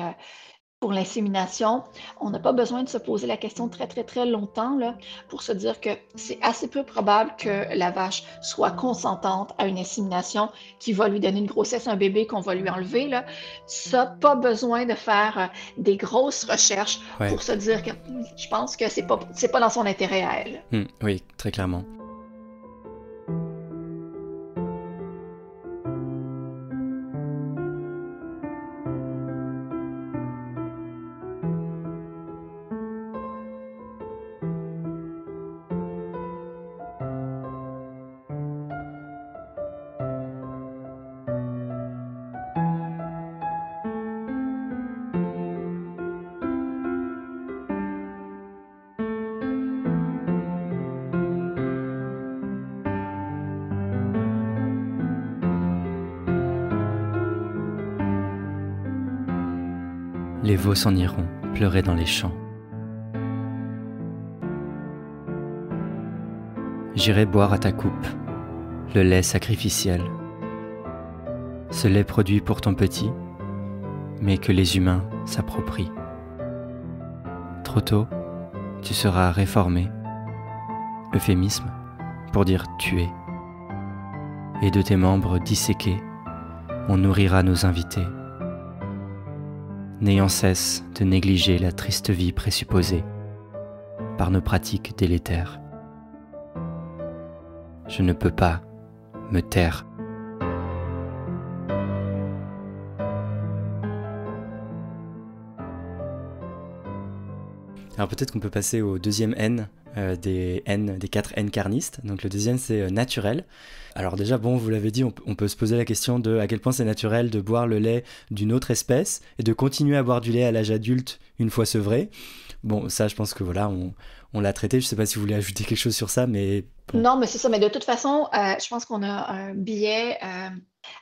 B: pour l'insémination, on n'a pas besoin de se poser la question très, très, très longtemps là, pour se dire que c'est assez peu probable que la vache soit consentante à une insémination qui va lui donner une grossesse, un bébé qu'on va lui enlever. Là. Ça, pas besoin de faire des grosses recherches pour se dire que je pense que c'est pas dans son intérêt à elle.
A: Oui, très clairement. Les veaux s'en iront pleurer dans les champs. J'irai boire à ta coupe le lait sacrificiel. Ce lait produit pour ton petit, mais que les humains s'approprient. Trop tôt, tu seras réformé, euphémisme pour dire tué, et de tes membres disséqués, on nourrira nos invités. N'ayant cesse de négliger la triste vie présupposée par nos pratiques délétères. Je ne peux pas me taire. Alors peut-être qu'on peut passer au deuxième N, des 4 N carnistes. Donc le deuxième, c'est naturel. Alors déjà, bon, vous l'avez dit, on peut se poser la question de à quel point c'est naturel de boire le lait d'une autre espèce et de continuer à boire du lait à l'âge adulte une fois sevré. Bon, ça, je pense que voilà, on l'a traité. Je sais pas si vous voulez ajouter quelque chose sur ça, mais bon.
B: Non, mais c'est ça. Mais de toute façon, je pense qu'on a un biais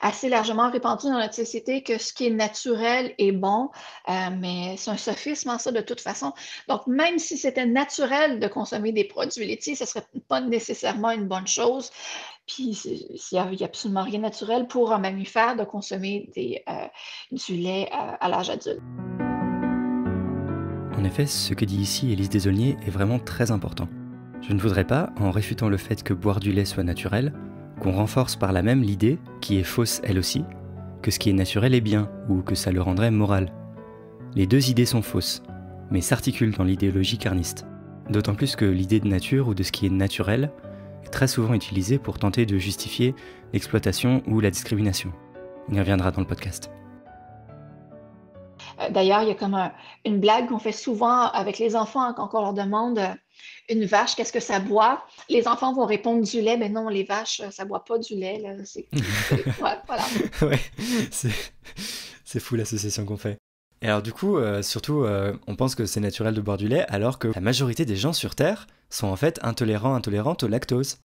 B: assez largement répandu dans notre société que ce qui est naturel est bon, mais c'est un sophisme en ça de toute façon. Donc, même si c'était naturel de consommer des produits laitiers, ce ne serait pas nécessairement une bonne chose. Puis, il n'y a absolument rien de naturel pour un mammifère de consommer du lait à l'âge adulte.
A: En effet, ce que dit ici Élise Desaulniers est vraiment très important. Je ne voudrais pas, en réfutant le fait que boire du lait soit naturel, qu'on renforce par là même l'idée, qui est fausse elle aussi, que ce qui est naturel est bien, ou que ça le rendrait moral. Les deux idées sont fausses, mais s'articulent dans l'idéologie carniste. D'autant plus que l'idée de nature ou de ce qui est naturel est très souvent utilisée pour tenter de justifier l'exploitation ou la discrimination. On y reviendra dans le podcast.
B: D'ailleurs, il y a comme une blague qu'on fait souvent avec les enfants quand on leur demande une vache, qu'est-ce que ça boit? Les enfants vont répondre du lait, mais non, les vaches, ça boit pas du lait. Là. Ouais, voilà.
A: Ouais, c'est fou l'association qu'on fait. Et alors du coup, surtout, on pense que c'est naturel de boire du lait, alors que la majorité des gens sur Terre sont en fait intolérantes au lactose.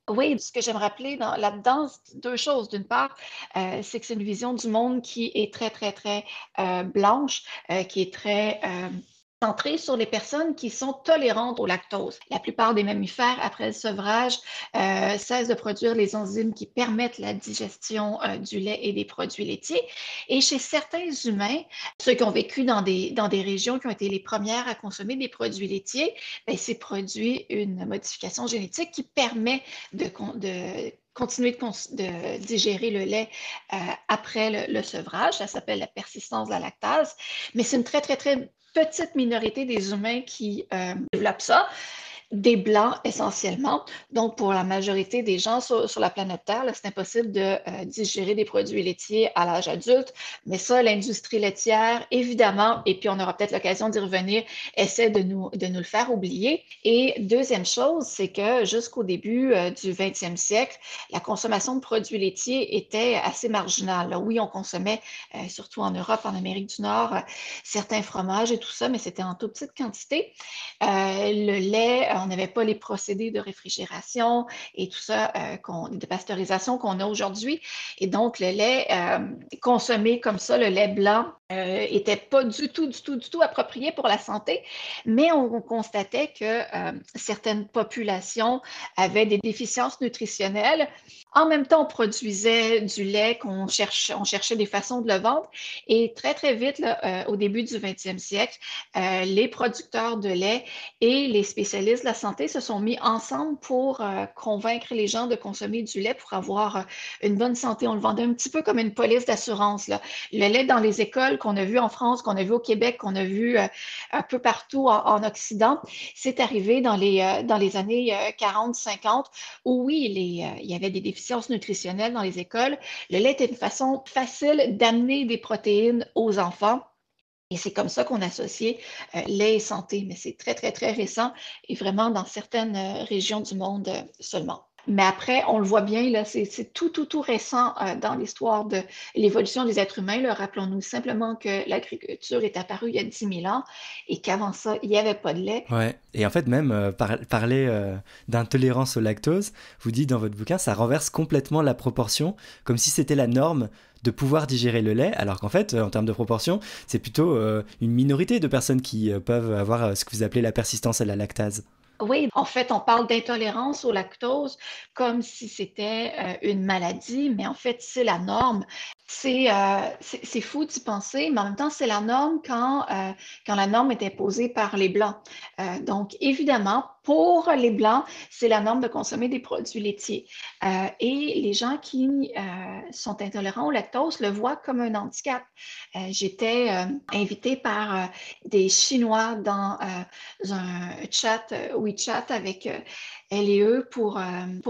B: Oui, ce que j'aime rappeler là-dedans, c'est deux choses. D'une part, c'est que c'est une vision du monde qui est très, très, très blanche, qui est très centrée sur les personnes qui sont tolérantes au lactose. La plupart des mammifères, après le sevrage, cessent de produire les enzymes qui permettent la digestion du lait et des produits laitiers. Et chez certains humains, ceux qui ont vécu dans des régions qui ont été les premières à consommer des produits laitiers, ben, c'est produit une modification génétique qui permet de continuer de digérer le lait après le sevrage. Ça s'appelle la persistance de la lactase. Mais c'est une très, très, très petite minorité des humains qui développent ça. Des Blancs essentiellement. Donc, pour la majorité des gens sur la planète Terre, c'est impossible de digérer des produits laitiers à l'âge adulte. Mais ça, l'industrie laitière, évidemment, et puis on aura peut-être l'occasion d'y revenir, essaie de nous le faire oublier. Et deuxième chose, c'est que jusqu'au début du 20e siècle, la consommation de produits laitiers était assez marginale. Là, oui, on consommait, surtout en Europe, en Amérique du Nord, certains fromages et tout ça, mais c'était en toute petite quantité. Le lait, on n'avait pas les procédés de réfrigération et tout ça, de pasteurisation qu'on a aujourd'hui. Et donc, le lait consommé comme ça, le lait blanc, était pas du tout approprié pour la santé, mais on constatait que certaines populations avaient des déficiences nutritionnelles. En même temps, on produisait du lait on cherchait des façons de le vendre. Et très, très vite, là, au début du 20e siècle, les producteurs de lait et les spécialistes de la santé se sont mis ensemble pour convaincre les gens de consommer du lait pour avoir une bonne santé. On le vendait un petit peu comme une police d'assurance, là. Le lait dans les écoles qu'on a vu en France, qu'on a vu au Québec, qu'on a vu un peu partout en Occident, c'est arrivé dans les années 40-50 où oui, il y avait des déficiences nutritionnelles dans les écoles. Le lait était une façon facile d'amener des protéines aux enfants. Et c'est comme ça qu'on associait lait et santé, mais c'est très, très, très récent et vraiment dans certaines régions du monde seulement. Mais après, on le voit bien, là, c'est tout récent dans l'histoire de l'évolution des êtres humains. Là. Rappelons-nous simplement que l'agriculture est apparue il y a 10 000 ans et qu'avant ça, il n'y avait pas de lait.
A: Ouais, et en fait même parler d'intolérance au lactose, vous dites dans votre bouquin, ça renverse complètement la proportion, comme si c'était la norme de pouvoir digérer le lait, alors qu'en fait, en termes de proportion, c'est plutôt une minorité de personnes qui peuvent avoir ce que vous appelez la persistance à la lactase.
B: Oui, en fait, on parle d'intolérance au lactose comme si c'était une maladie, mais en fait, c'est la norme. C'est fou d'y penser, mais en même temps, c'est la norme quand la norme est imposée par les Blancs. Donc, évidemment, pour les Blancs, c'est la norme de consommer des produits laitiers. Et les gens qui sont intolérants au lactose le voient comme un handicap. J'étais invitée par des Chinois dans un chat WeChat avec elle et eux pour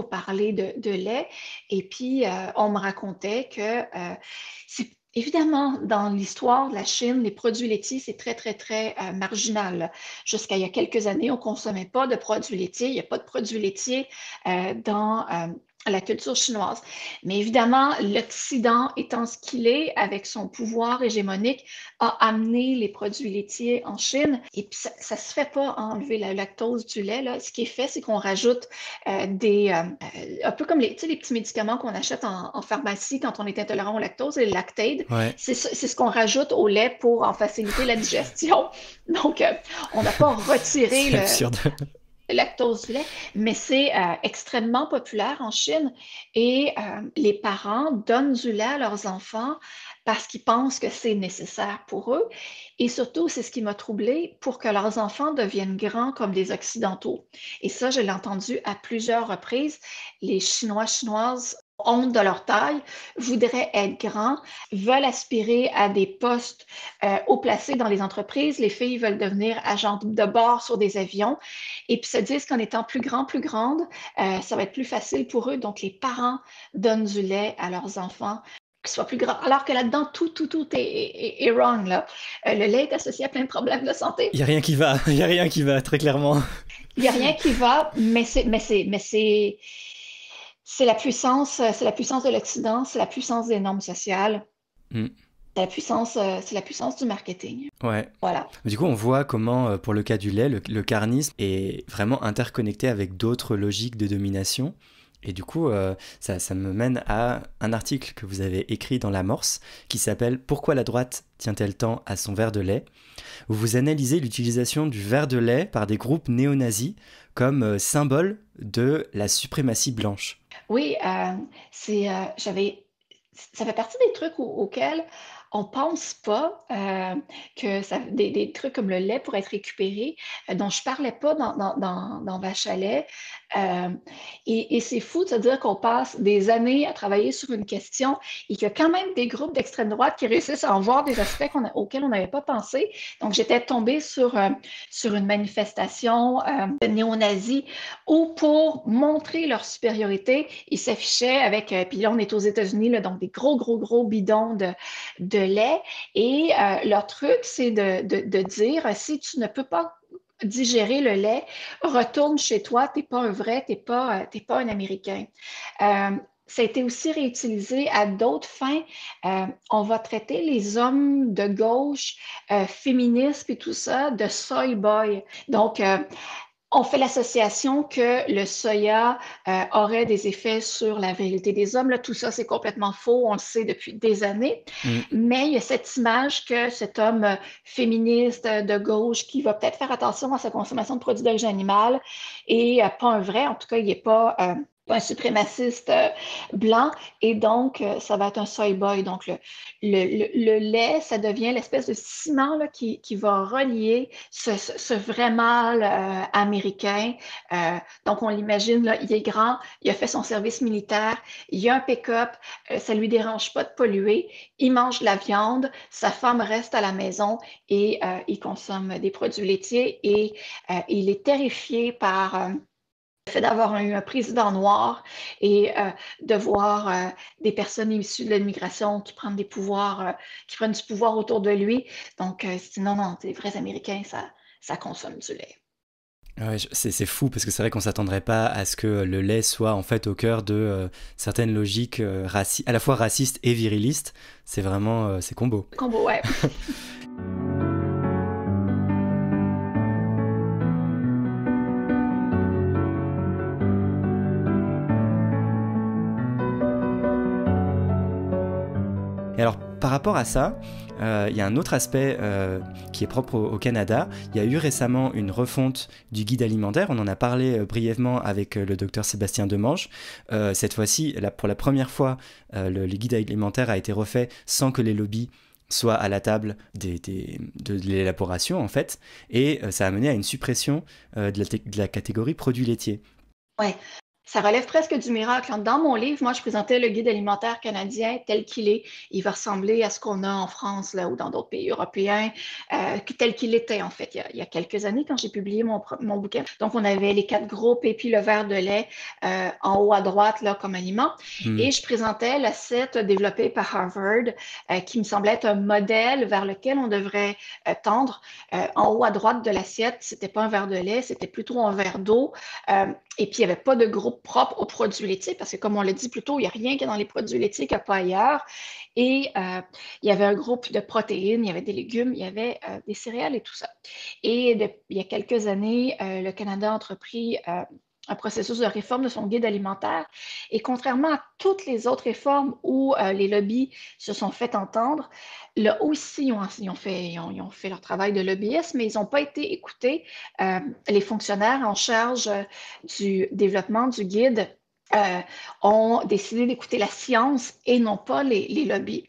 B: parler de lait. Et puis, on me racontait que Évidemment, dans l'histoire de la Chine, les produits laitiers, c'est très, très, très marginal. Jusqu'à il y a quelques années, on ne consommait pas de produits laitiers. Il n'y a pas de produits laitiers dans la culture chinoise. Mais évidemment, l'Occident étant ce qu'il est, avec son pouvoir hégémonique, a amené les produits laitiers en Chine. Et puis, ça ne se fait pas enlever la lactose du lait, là. Ce qui est fait, c'est qu'on rajoute un peu comme les petits médicaments qu'on achète en pharmacie quand on est intolérant au lactose, les Lactaid.
A: Ouais,
B: C'est ce qu'on rajoute au lait pour en faciliter la digestion. Donc, on n'a pas retiré
A: c'est absurde.
B: le lactose du lait, mais c'est extrêmement populaire en Chine et les parents donnent du lait à leurs enfants parce qu'ils pensent que c'est nécessaire pour eux. Et surtout, c'est ce qui m'a troublée, pour que leurs enfants deviennent grands comme des Occidentaux. Et ça, je l'ai entendu à plusieurs reprises. Les Chinois, Chinoises, honte de leur taille, voudraient être grands, veulent aspirer à des postes haut placés dans les entreprises. Les filles veulent devenir agentes de bord sur des avions et puis se disent qu'en étant plus grand, plus grande, ça va être plus facile pour eux. Donc, les parents donnent du lait à leurs enfants qui soient plus grands. Alors que là-dedans, tout est wrong, là. Le lait est associé à plein de problèmes de santé.
A: Il n'y a rien qui va, il n'y a rien qui va, très clairement.
B: Il n'y a rien qui va, mais c'est la puissance de l'Occident, c'est la puissance des normes sociales,
A: Mm.
B: c'est la puissance du marketing.
A: Ouais.
B: Voilà.
A: Du coup, on voit comment, pour le cas du lait, le carnisme est vraiment interconnecté avec d'autres logiques de domination. Et du coup, ça me mène à un article que vous avez écrit dans l'amorce qui s'appelle « Pourquoi la droite tient-elle tant à son verre de lait ?» où vous analysez l'utilisation du verre de lait par des groupes néo-nazis comme symbole de la suprématie blanche.
B: Oui, ça fait partie des trucs auxquels on pense pas des trucs comme le lait pour être récupéré, dont je parlais pas dans Vache à lait. Euh, et c'est fou de se dire qu'on passe des années à travailler sur une question et qu'il y a quand même des groupes d'extrême droite qui réussissent à en voir des aspects auxquels on n'avait pas pensé. Donc, j'étais tombée sur une manifestation de néo-nazis où, pour montrer leur supériorité, ils s'affichaient avec, puis là, on est aux États-Unis, là, donc des gros bidons de lait. Et leur truc, c'est de dire, si tu ne peux pas digérer le lait, retourne chez toi, t'es pas un vrai, t'es pas un Américain. Ça a été aussi réutilisé à d'autres fins. On va traiter les hommes de gauche, féministes et tout ça, de soy boy. Donc, on fait l'association que le soya aurait des effets sur la virilité des hommes. Là, tout ça, c'est complètement faux. On le sait depuis des années.
A: Mm.
B: Mais il y a cette image que cet homme féministe de gauche qui va peut-être faire attention à sa consommation de produits d'origine animale et pas un vrai. En tout cas, il n'est pas un suprémaciste blanc. Et donc, ça va être un soy boy. Donc, le lait, ça devient l'espèce de ciment là, qui va relier ce vrai mâle américain. Donc, on l'imagine, là, il est grand, il a fait son service militaire, il a un pick-up, ça ne lui dérange pas de polluer, il mange de la viande, sa femme reste à la maison et il consomme des produits laitiers et il est terrifié par le fait d'avoir eu un président noir et de voir des personnes issues de l'immigration qui prennent qui prennent du pouvoir autour de lui. Donc, non, les vrais Américains, ça consomme du lait.
A: Ouais, c'est fou parce que c'est vrai qu'on s'attendrait pas à ce que le lait soit en fait au cœur de certaines logiques à la fois racistes et virilistes. C'est vraiment c'est combo.
B: Combo, ouais.
A: Et alors, par rapport à ça, il y a un autre aspect qui est propre au Canada. Il y a eu récemment une refonte du guide alimentaire. On en a parlé brièvement avec le docteur Sébastien Demange. Cette fois-ci, pour la première fois, le guide alimentaire a été refait sans que les lobbies soient à la table de l'élaboration, en fait. Et ça a mené à une suppression de la catégorie produits laitiers.
B: Ouais. Ça relève presque du miracle, hein. Dans mon livre, moi, je présentais le guide alimentaire canadien tel qu'il est. Il va ressembler à ce qu'on a en France là, ou dans d'autres pays européens, tel qu'il était, en fait, il y a quelques années quand j'ai publié mon bouquin. Donc, on avait les 4 groupes et puis le verre de lait en haut à droite là, comme aliment. Et je présentais l'assiette développée par Harvard qui me semblait être un modèle vers lequel on devrait tendre. En haut à droite de l'assiette, c'était pas un verre de lait, c'était plutôt un verre d'eau. Et puis, il n'y avait pas de groupe propre aux produits laitiers parce que, comme on l'a dit plus tôt, il n'y a rien qui est dans les produits laitiers qu'il n'y a pas ailleurs. Et il y avait un groupe de protéines, il y avait des légumes, il y avait des céréales et tout ça. Et il y a quelques années, le Canada a entrepris un processus de réforme de son guide alimentaire. Et contrairement à toutes les autres réformes où les lobbies se sont fait entendre, là aussi, ils ont fait leur travail de lobbyisme, mais ils n'ont pas été écoutés. Les fonctionnaires en charge du développement du guide ont décidé d'écouter la science et non pas les lobbies.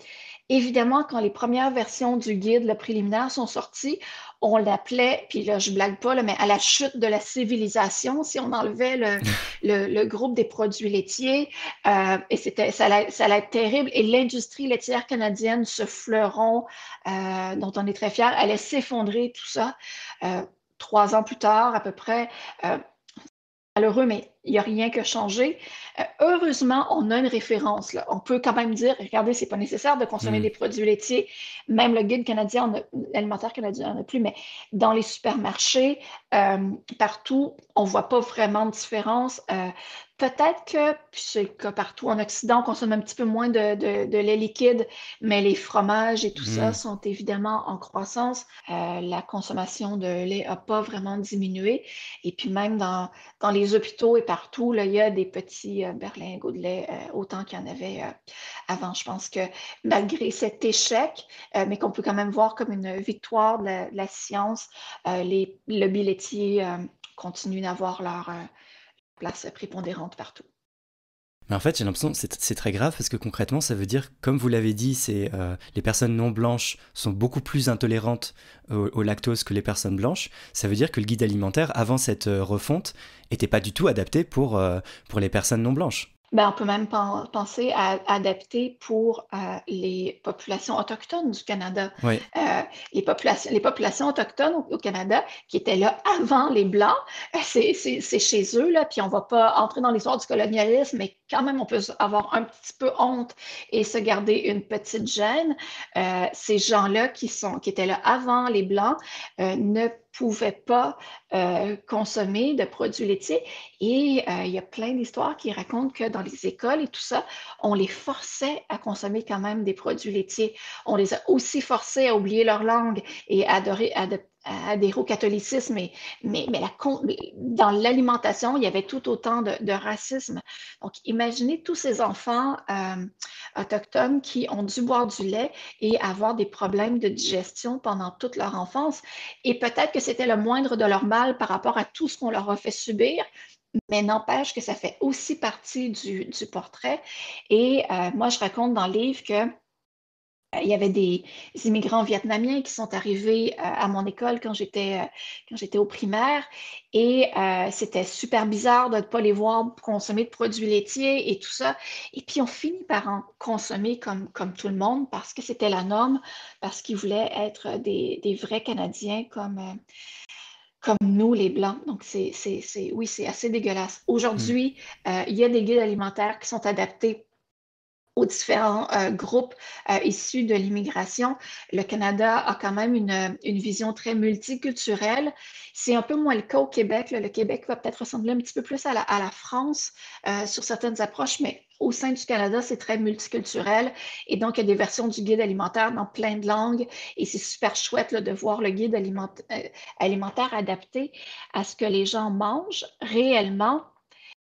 B: Évidemment, quand les premières versions du guide, le préliminaire, sont sorties, on l'appelait, puis là, je blague pas, là, mais à la chute de la civilisation, si on enlevait le groupe des produits laitiers, et ça allait être terrible. Et l'industrie laitière canadienne, ce fleuron dont on est très fiers, allait s'effondrer, tout ça. 3 ans plus tard, à peu près, malheureux, mais il n'y a rien qui a changé. Heureusement, on a une référence, là. On peut quand même dire, regardez, c'est pas nécessaire de consommer des produits laitiers. Même le guide canadien, alimentaire canadien, on n'en a plus, mais dans les supermarchés, partout, on ne voit pas vraiment de différence. Peut-être que, puis c'est le cas partout en Occident, on consomme un petit peu moins de lait liquide, mais les fromages et tout ça sont évidemment en croissance. La consommation de lait n'a pas vraiment diminué. Et puis même dans les hôpitaux et partout, là, il y a des petits berlingots de lait, autant qu'il y en avait avant. Je pense que malgré cet échec, mais qu'on peut quand même voir comme une victoire de la science, les lobbies laitiers continuent d'avoir leur place prépondérante partout.
A: Mais en fait, j'ai l'impression que c'est très grave parce que concrètement, ça veut dire, comme vous l'avez dit, les personnes non blanches sont beaucoup plus intolérantes au lactose que les personnes blanches. Ça veut dire que le guide alimentaire, avant cette refonte, n'était pas du tout adapté pour les personnes non blanches.
B: Ben, on peut même penser à adapter pour les populations autochtones du Canada.
A: Oui.
B: Les populations autochtones au Canada qui étaient là avant les Blancs, c'est chez eux, là, puis on ne va pas entrer dans l'histoire du colonialisme, mais quand même, on peut avoir un petit peu honte et se garder une petite gêne. Ces gens-là qui étaient là avant les Blancs ne pouvaient pas consommer de produits laitiers. Et il y a plein d'histoires qui racontent que dans les écoles et tout ça, on les forçait à consommer quand même des produits laitiers. On les a aussi forcés à oublier leur langue et à adhérer au catholicisme, mais dans l'alimentation, il y avait tout autant de racisme. Donc, imaginez tous ces enfants autochtones qui ont dû boire du lait et avoir des problèmes de digestion pendant toute leur enfance. Et peut-être que c'était le moindre de leur mal par rapport à tout ce qu'on leur a fait subir, mais n'empêche que ça fait aussi partie du portrait. Et moi, je raconte dans le livre que il y avait des immigrants vietnamiens qui sont arrivés à mon école quand j'étais au primaire et c'était super bizarre de ne pas les voir consommer de produits laitiers et tout ça. Et puis, on finit par en consommer comme tout le monde parce que c'était la norme, parce qu'ils voulaient être des vrais Canadiens comme nous, les Blancs. Donc, oui, c'est assez dégueulasse. Aujourd'hui, il y a des guides alimentaires qui sont adaptés aux différents groupes issus de l'immigration. Le Canada a quand même une vision très multiculturelle. C'est un peu moins le cas au Québec. Là. Le Québec va peut-être ressembler un petit peu plus à la France sur certaines approches, mais au sein du Canada, c'est très multiculturel. Et donc, il y a des versions du guide alimentaire dans plein de langues. Et c'est super chouette là, de voir le guide alimentaire adapté à ce que les gens mangent réellement.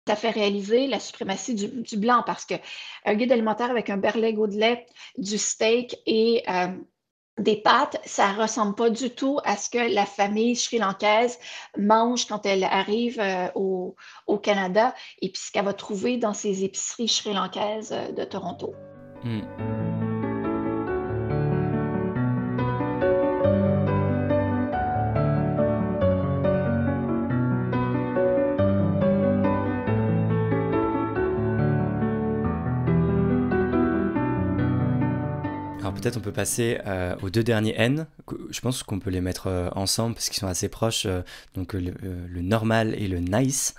B: Ça fait réaliser la suprématie du blanc parce qu'un guide alimentaire avec un berlingot de lait, du steak et des pâtes, ça ne ressemble pas du tout à ce que la famille sri-lankaise mange quand elle arrive au Canada et puis ce qu'elle va trouver dans ses épiceries sri-lankaises de Toronto.
A: Peut-être on peut passer aux deux derniers N. Je pense qu'on peut les mettre ensemble parce qu'ils sont assez proches. Donc le normal et le nice.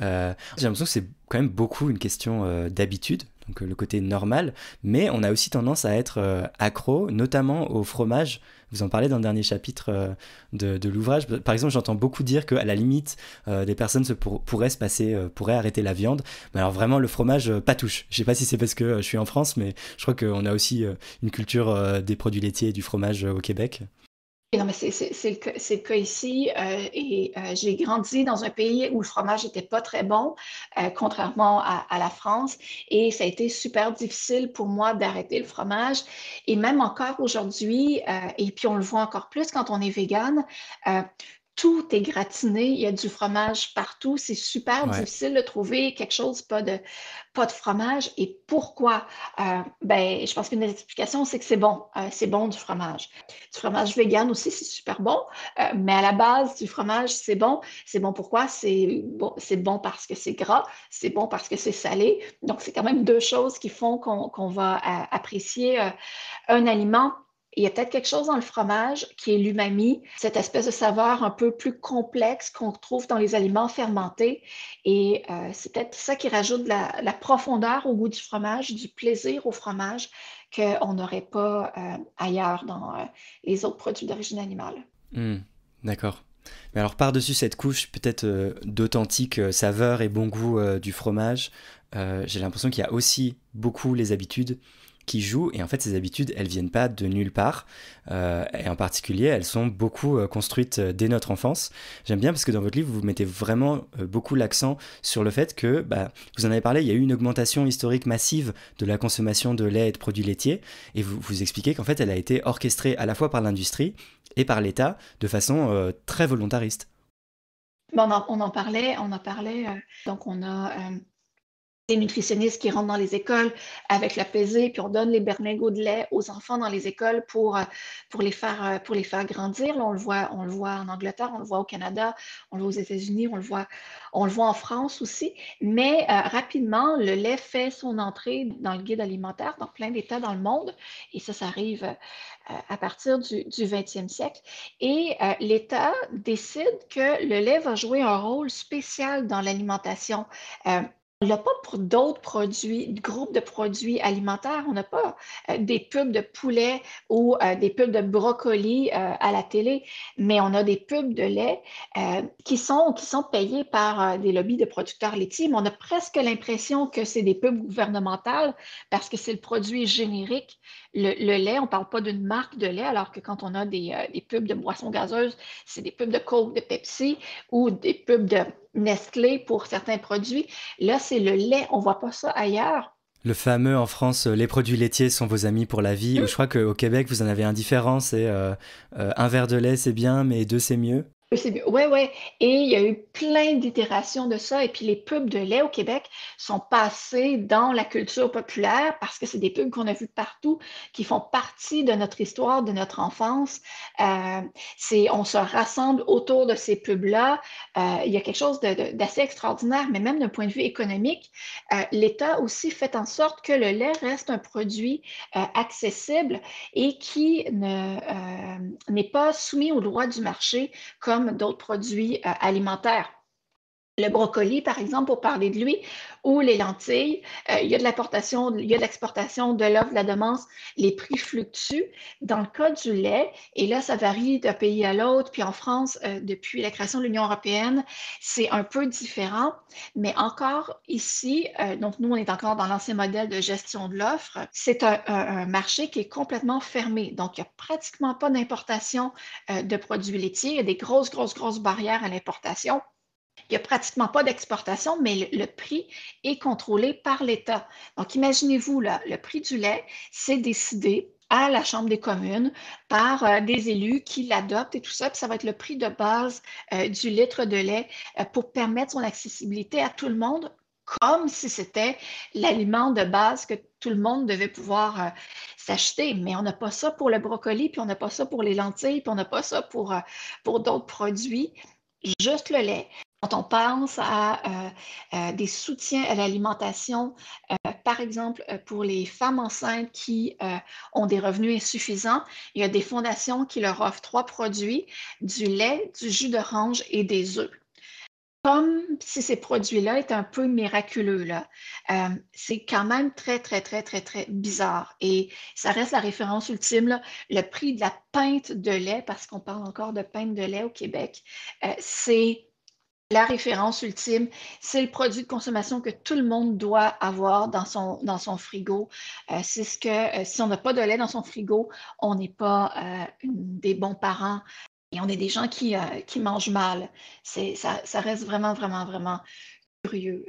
A: J'ai l'impression que c'est quand même beaucoup une question d'habitude. Donc le côté normal, mais on a aussi tendance à être accro, notamment au fromage. Vous en parlez dans le dernier chapitre de l'ouvrage. Par exemple, j'entends beaucoup dire qu'à la limite, des personnes pourraient se passer, pourraient arrêter la viande. Mais alors vraiment, le fromage, pas touche. Je sais pas si c'est parce que je suis en France, mais je crois qu'on a aussi une culture des produits laitiers et du fromage au Québec.
B: Non, mais c'est le cas ici. J'ai grandi dans un pays où le fromage n'était pas très bon, contrairement à la France. Et ça a été super difficile pour moi d'arrêter le fromage. Et même encore aujourd'hui, et puis on le voit encore plus quand on est végane, tout est gratiné, il y a du fromage partout. C'est super
A: Ouais.
B: difficile de trouver quelque chose pas de fromage. Et pourquoi? Ben, je pense qu'une des explications, c'est que c'est bon du fromage. Du fromage vegan aussi, c'est super bon, mais à la base, du fromage, c'est bon. C'est bon pourquoi? C'est bon parce que c'est gras, c'est bon parce que c'est salé. Donc, c'est quand même deux choses qui font qu'on va apprécier un aliment. Il y a peut-être quelque chose dans le fromage qui est l'umami, cette espèce de saveur un peu plus complexe qu'on trouve dans les aliments fermentés. Et c'est peut-être ça qui rajoute de la profondeur au goût du fromage, du plaisir au fromage qu'on n'aurait pas ailleurs dans les autres produits d'origine animale.
A: D'accord. Mais alors par-dessus cette couche peut-être d'authentique saveur et bon goût du fromage, j'ai l'impression qu'il y a aussi beaucoup les habitudes qui jouent, et en fait ces habitudes elles viennent pas de nulle part, et en particulier elles sont beaucoup construites dès notre enfance. J'aime bien parce que dans votre livre vous mettez vraiment beaucoup l'accent sur le fait que, vous en avez parlé, il y a eu une augmentation historique massive de la consommation de lait et de produits laitiers, et vous expliquez qu'en fait elle a été orchestrée à la fois par l'industrie et par l'État de façon très volontariste.
B: Bon, on en parlait. Donc, on a des nutritionnistes qui rentrent dans les écoles avec la pesée, puis on donne les berlingots de lait aux enfants dans les écoles pour les faire grandir. Là, on le voit en Angleterre, on le voit au Canada, on le voit aux États-Unis, on le voit en France aussi. Mais rapidement, le lait fait son entrée dans le guide alimentaire dans plein d'États dans le monde. Et ça arrive à partir du 20e siècle. Et l'État décide que le lait va jouer un rôle spécial dans l'alimentation. On l'a pas pour d'autres produits, groupes de produits alimentaires. On n'a pas des pubs de poulet ou des pubs de brocoli à la télé, mais on a des pubs de lait qui sont payées par des lobbies de producteurs laitiers, mais on a presque l'impression que c'est des pubs gouvernementales parce que c'est le produit générique. Le lait, on ne parle pas d'une marque de lait, alors que quand on a des pubs de boissons gazeuses, c'est des pubs de Coke, de Pepsi ou des pubs de Nestlé pour certains produits. Là, c'est le lait. On ne voit pas ça ailleurs.
A: Le fameux en France, les produits laitiers sont vos amis pour la vie, ou je crois qu'au Québec vous en avez un différent, c'est un verre de lait c'est bien, mais deux c'est mieux.
B: Oui, oui. Et il y a eu plein d'itérations de ça. Et puis les pubs de lait au Québec sont passées dans la culture populaire parce que c'est des pubs qu'on a vues partout, qui font partie de notre histoire, de notre enfance. On se rassemble autour de ces pubs-là. Il y a quelque chose d'assez extraordinaire, mais même d'un point de vue économique, l'État aussi fait en sorte que le lait reste un produit accessible et qui n'est pas soumis aux lois du marché comme d'autres produits alimentaires. Le brocoli, par exemple, pour parler de lui, ou les lentilles, il y a de l'exportation, de l'offre, de la demande, les prix fluctuent. Dans le cas du lait, et là, ça varie d'un pays à l'autre, puis en France, depuis la création de l'Union européenne, c'est un peu différent, mais encore ici, donc nous, on est encore dans l'ancien modèle de gestion de l'offre, c'est un marché qui est complètement fermé, donc il n'y a pratiquement pas d'importation de produits laitiers, il y a des grosses, grosses, grosses barrières à l'importation. Il n'y a pratiquement pas d'exportation, mais le prix est contrôlé par l'État. Donc, imaginez-vous, là, le prix du lait, c'est décidé à la Chambre des communes par des élus qui l'adoptent et tout ça. Puis ça va être le prix de base du litre de lait pour permettre son accessibilité à tout le monde, comme si c'était l'aliment de base que tout le monde devait pouvoir s'acheter. Mais on n'a pas ça pour le brocoli, puis on n'a pas ça pour les lentilles, puis on n'a pas ça pour d'autres produits, juste le lait. Quand on pense à des soutiens à l'alimentation, par exemple, pour les femmes enceintes qui ont des revenus insuffisants, il y a des fondations qui leur offrent 3 produits: du lait, du jus d'orange et des œufs. Comme si ces produits-là étaient un peu miraculeux, là. C'est quand même très, très, très, très, très bizarre et ça reste la référence ultime, là. Le prix de la pinte de lait, parce qu'on parle encore de pinte de lait au Québec, c'est la référence ultime. C'est le produit de consommation que tout le monde doit avoir dans son frigo. C'est ce que, si on n'a pas de lait dans son frigo, on n'est pas des bons parents et on est des gens qui mangent mal. Ça reste vraiment, vraiment, vraiment curieux,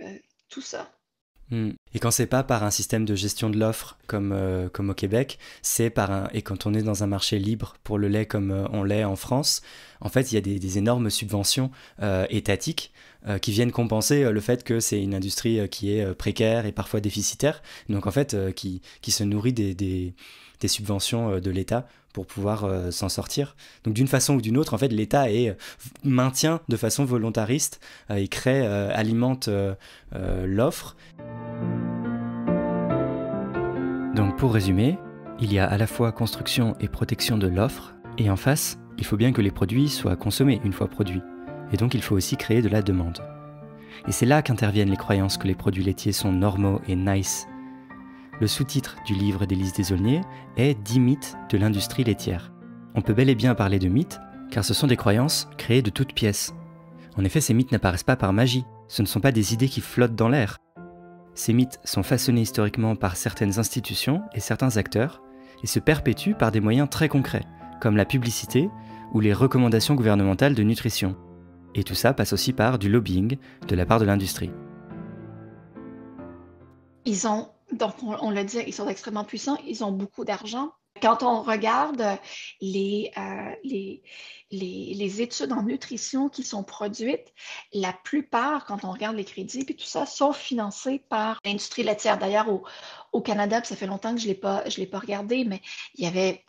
B: tout ça.
A: Et quand c'est pas par un système de gestion de l'offre comme au Québec, c'est et quand on est dans un marché libre pour le lait comme on l'est en France, en fait il y a des énormes subventions étatiques qui viennent compenser le fait que c'est une industrie qui est précaire et parfois déficitaire, donc en fait qui se nourrit des subventions de l'État pour pouvoir s'en sortir. Donc d'une façon ou d'une autre, en fait, l'État maintient de façon volontariste et alimente l'offre. Donc pour résumer, il y a à la fois construction et protection de l'offre, et en face, il faut bien que les produits soient consommés une fois produits, et donc il faut aussi créer de la demande. Et c'est là qu'interviennent les croyances que les produits laitiers sont normaux et nice. Le sous-titre du livre d'Élise Desaulniers est « 10 mythes de l'industrie laitière ». On peut bel et bien parler de mythes, car ce sont des croyances créées de toutes pièces. En effet, ces mythes n'apparaissent pas par magie, ce ne sont pas des idées qui flottent dans l'air. Ces mythes sont façonnés historiquement par certaines institutions et certains acteurs, et se perpétuent par des moyens très concrets, comme la publicité ou les recommandations gouvernementales de nutrition. Et tout ça passe aussi par du lobbying de la part de l'industrie.
B: Donc on l'a dit, ils sont extrêmement puissants, ils ont beaucoup d'argent. Quand on regarde les études en nutrition qui sont produites, la plupart, quand on regarde les crédits et tout ça, sont financés par l'industrie laitière. D'ailleurs, au Canada, puis ça fait longtemps que je l'ai pas regardé, mais il y avait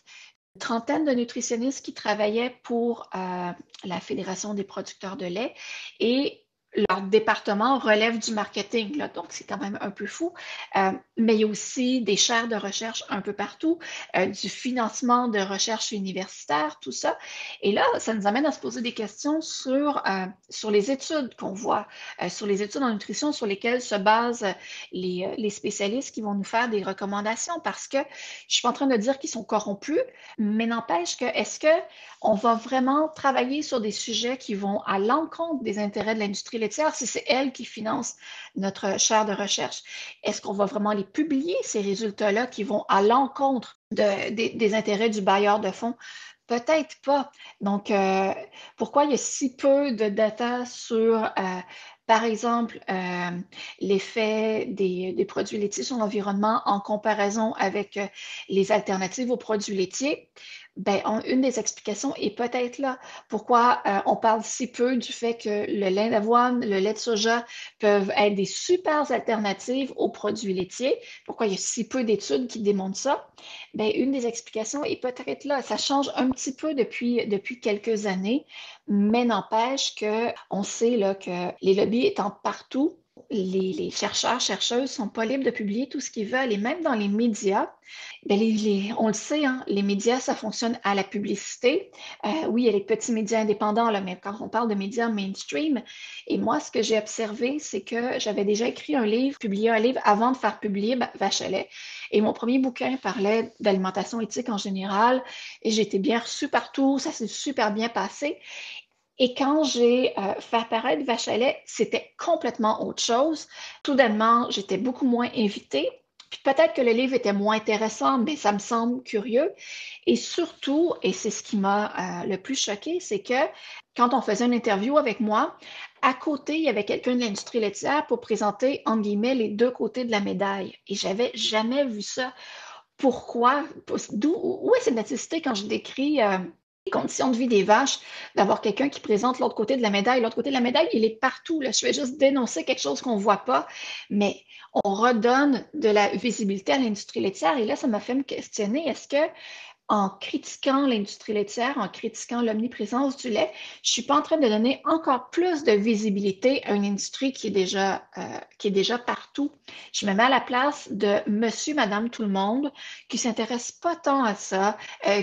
B: une trentaine de nutritionnistes qui travaillaient pour la Fédération des producteurs de lait et leur département relève du marketing, là, donc c'est quand même un peu fou. Mais il y a aussi des chaires de recherche un peu partout, du financement de recherche universitaire, tout ça. Et là, ça nous amène à se poser des questions sur les études qu'on voit, sur les études en nutrition sur lesquelles se basent les spécialistes qui vont nous faire des recommandations, parce que je ne suis pas en train de dire qu'ils sont corrompus, mais n'empêche que est-ce qu'on va vraiment travailler sur des sujets qui vont à l'encontre des intérêts de l'industrie laitière si c'est elle qui finance notre chaire de recherche? Est-ce qu'on va vraiment les publier, ces résultats-là, qui vont à l'encontre des intérêts du bailleur de fonds? Peut-être pas. Donc, pourquoi il y a si peu de data sur, par exemple, l'effet des produits laitiers sur l'environnement en comparaison avec les alternatives aux produits laitiers? Ben, une des explications est peut-être là. Pourquoi on parle si peu du fait que le lait d'avoine, le lait de soja peuvent être des super alternatives aux produits laitiers? Pourquoi il y a si peu d'études qui démontrent ça? Ben, une des explications est peut-être là. Ça change un petit peu depuis quelques années, mais n'empêche qu'on sait là, que les lobbies étant partout, les chercheurs, chercheuses ne sont pas libres de publier tout ce qu'ils veulent. Et même dans les médias, ben on le sait, hein, les médias, ça fonctionne à la publicité. Oui, il y a les petits médias indépendants, là, mais quand on parle de médias mainstream, et moi, ce que j'ai observé, c'est que j'avais déjà écrit un livre, publié un livre avant de faire publier Vache à lait. Et mon premier bouquin parlait d'alimentation éthique en général, et j'ai été bien reçue partout, ça s'est super bien passé. Et quand j'ai fait apparaître Vache à lait, c'était complètement autre chose. Soudainement, j'étais beaucoup moins invitée. Puis peut-être que le livre était moins intéressant, mais ça me semble curieux. Et surtout, et c'est ce qui m'a le plus choqué, c'est que quand on faisait une interview avec moi, à côté, il y avait quelqu'un de l'industrie laitière pour présenter, entre guillemets, les deux côtés de la médaille. Et j'avais jamais vu ça. Pourquoi? Où est cette nécessité quand je décris les conditions de vie des vaches, d'avoir quelqu'un qui présente l'autre côté de la médaille? L'autre côté de la médaille, il est partout, là. Je vais juste dénoncer quelque chose qu'on ne voit pas, mais on redonne de la visibilité à l'industrie laitière. Et là, ça m'a fait me questionner, est-ce que en critiquant l'industrie laitière, en critiquant l'omniprésence du lait, je suis pas en train de donner encore plus de visibilité à une industrie qui est déjà partout. Je me mets à la place de monsieur, madame, tout le monde, qui s'intéresse pas tant à ça,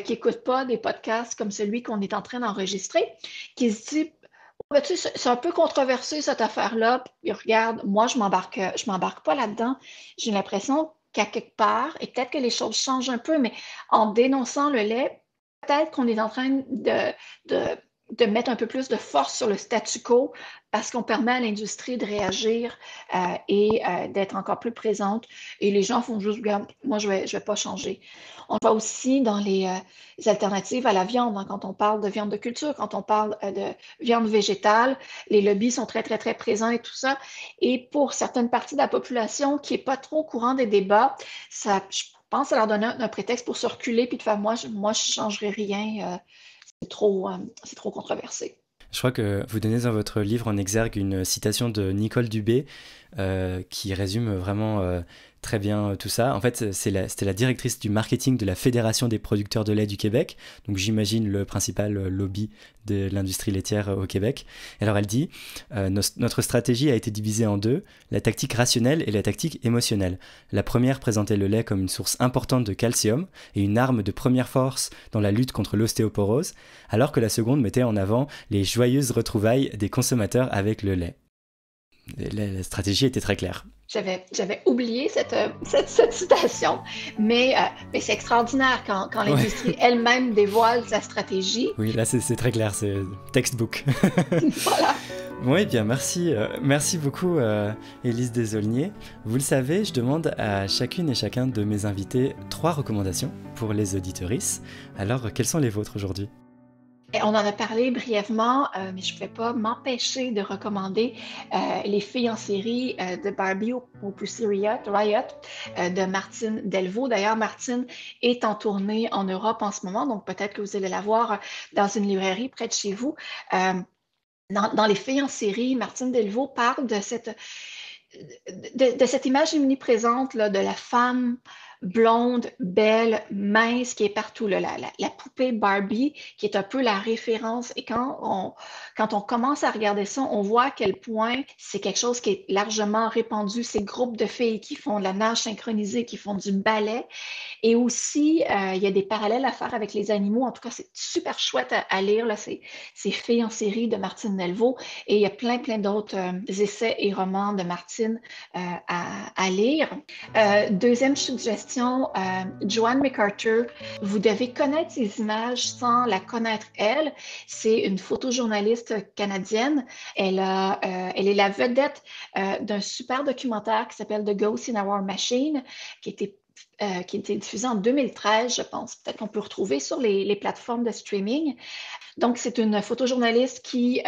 B: qui écoute pas des podcasts comme celui qu'on est en train d'enregistrer, qui se dit, oh, ben, tu sais, c'est un peu controversé cette affaire-là. Puis regarde, moi, je m'embarque pas là-dedans. J'ai l'impression qu'à quelque part, et peut-être que les choses changent un peu, mais en dénonçant le lait, peut-être qu'on est en train de, de mettre un peu plus de force sur le statu quo parce qu'on permet à l'industrie de réagir d'être encore plus présente. Et les gens font juste, regarde, moi, je vais pas changer. On le voit aussi dans les alternatives à la viande, hein, quand on parle de viande de culture, quand on parle de viande végétale, les lobbies sont très, très, très présents et tout ça. Et pour certaines parties de la population qui n'est pas trop au courant des débats, ça, je pense que ça leur donne un prétexte pour se reculer puis de faire moi, je ne changerai rien. C'est trop controversé.
A: Je crois que vous donnez dans votre livre en exergue une citation de Nicole Dubé qui résume vraiment très bien tout ça. En fait, c'était la directrice du marketing de la Fédération des producteurs de lait du Québec, donc j'imagine le principal lobby de l'industrie laitière au Québec. Alors elle dit notre stratégie a été divisée en deux, la tactique rationnelle et la tactique émotionnelle. La première présentait le lait comme une source importante de calcium et une arme de première force dans la lutte contre l'ostéoporose, alors que la seconde mettait en avant les joyeuses retrouvailles des consommateurs avec le lait. La stratégie était très claire.
B: J'avais oublié cette citation, mais c'est extraordinaire quand l'industrie elle-même dévoile sa stratégie.
A: Oui, là c'est très clair, c'est textbook.
B: Voilà.
A: Oui, bien, merci beaucoup Élise Desaulniers. Vous le savez, je demande à chacune et chacun de mes invités 3 recommandations pour les auditrices. Alors, quelles sont les vôtres aujourd'hui ?
B: On en a parlé brièvement, mais je ne pouvais pas m'empêcher de recommander Les filles en série de Barbie au Pussy Riot de Martine Delvaux. D'ailleurs, Martine est en tournée en Europe en ce moment, donc peut-être que vous allez la voir dans une librairie près de chez vous. Dans Les filles en série, Martine Delvaux parle de cette image omniprésente là, de la femme blonde, belle, mince, qui est partout, là, la poupée Barbie, qui est un peu la référence. Et quand on commence à regarder ça, on voit à quel point c'est quelque chose qui est largement répandu, ces groupes de filles qui font de la nage synchronisée, qui font du ballet. Et aussi, il y a des parallèles à faire avec les animaux. En tout cas, c'est super chouette à lire, là, ces filles en série de Martine Delvaux. Et il y a plein d'autres essais et romans de Martine à lire. Deuxième suggestion, Joanne MacArthur. Vous devez connaître ces images sans la connaître elle. C'est une photojournaliste canadienne. Elle est la vedette d'un super documentaire qui s'appelle The Ghost in Our Machine, qui a été diffusé en 2013, je pense. Peut-être qu'on peut retrouver sur les plateformes de streaming. Donc, c'est une photojournaliste qui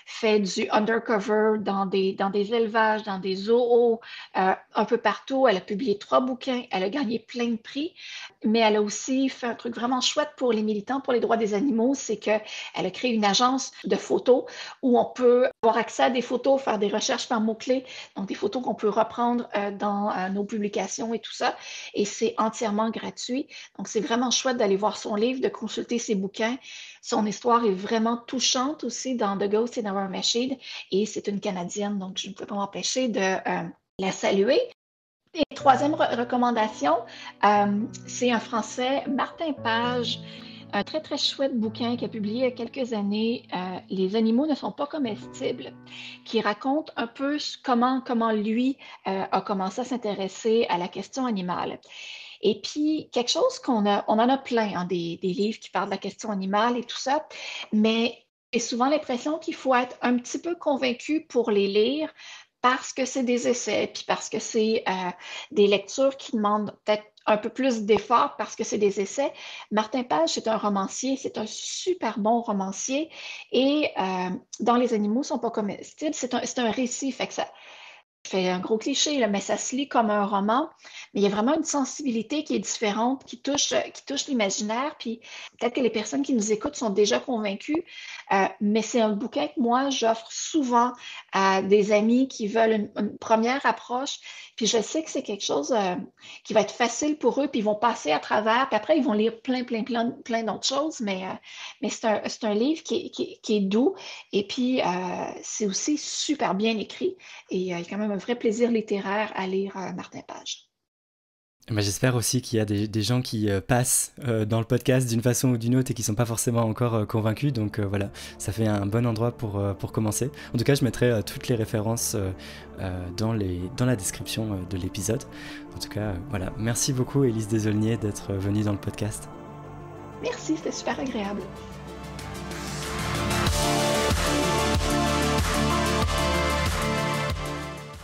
B: fait du undercover dans des élevages, dans des zoos, un peu partout. Elle a publié 3 bouquins, elle a gagné plein de prix, mais elle a aussi fait un truc vraiment chouette pour les militants, pour les droits des animaux, c'est qu'elle a créé une agence de photos où on peut avoir accès à des photos, faire des recherches par mots-clés, donc des photos qu'on peut reprendre dans nos publications et tout ça, et c'est entièrement gratuit. Donc, c'est vraiment chouette d'aller voir son livre, de consulter ses bouquins. Son histoire est vraiment touchante aussi dans The Ghost in Our Machine et c'est une Canadienne, donc je ne peux pas m'empêcher de la saluer. Et troisième recommandation, c'est un Français, Martin Page, un très très chouette bouquin qu'il a publié il y a quelques années, Les animaux ne sont pas comestibles, qui raconte un peu comment lui a commencé à s'intéresser à la question animale. Et puis, quelque chose on en a plein, hein, des livres qui parlent de la question animale et tout ça, mais j'ai souvent l'impression qu'il faut être un petit peu convaincu pour les lire parce que c'est des essais, puis parce que c'est des lectures qui demandent peut-être un peu plus d'effort parce que c'est des essais. Martin Page, c'est un romancier, c'est un super bon romancier et dans Les animaux ne sont pas comestibles, c'est un récit, fait que Je fais un gros cliché, là, mais ça se lit comme un roman, mais il y a vraiment une sensibilité qui est différente, qui touche l'imaginaire, puis peut-être que les personnes qui nous écoutent sont déjà convaincues, mais c'est un bouquin que moi, j'offre souvent à des amis qui veulent une première approche, puis je sais que c'est quelque chose qui va être facile pour eux, puis ils vont passer à travers, puis après, ils vont lire plein d'autres choses, mais c'est un livre qui est doux, et puis c'est aussi super bien écrit. Et il y a quand même un vrai plaisir littéraire à lire Martin Page.
A: J'espère aussi qu'il y a des gens qui passent dans le podcast d'une façon ou d'une autre et qui ne sont pas forcément encore convaincus. Donc voilà, ça fait un bon endroit pour commencer. En tout cas, je mettrai toutes les références dans la description de l'épisode. En tout cas, voilà. Merci beaucoup, Élise Desaulniers, d'être venue dans le podcast.
B: Merci, c'était super agréable.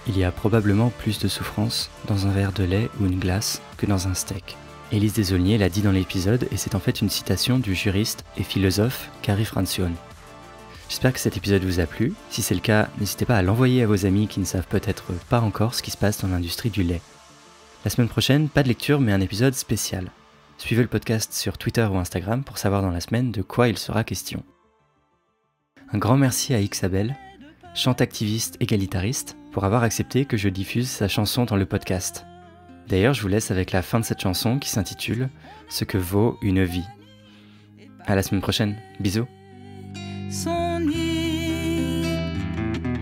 A: Il y a probablement plus de souffrance dans un verre de lait ou une glace que dans un steak. Élise Desaulniers l'a dit dans l'épisode et c'est en fait une citation du juriste et philosophe Kari Francione. J'espère que cet épisode vous a plu. Si c'est le cas, n'hésitez pas à l'envoyer à vos amis qui ne savent peut-être pas encore ce qui se passe dans l'industrie du lait. La semaine prochaine, pas de lecture mais un épisode spécial. Suivez le podcast sur Twitter ou Instagram pour savoir dans la semaine de quoi il sera question. Un grand merci à Ixabel, chante activiste égalitariste, pour avoir accepté que je diffuse sa chanson dans le podcast. D'ailleurs, je vous laisse avec la fin de cette chanson qui s'intitule « Ce que vaut une vie ». À la semaine prochaine, bisous.
C: Son nid,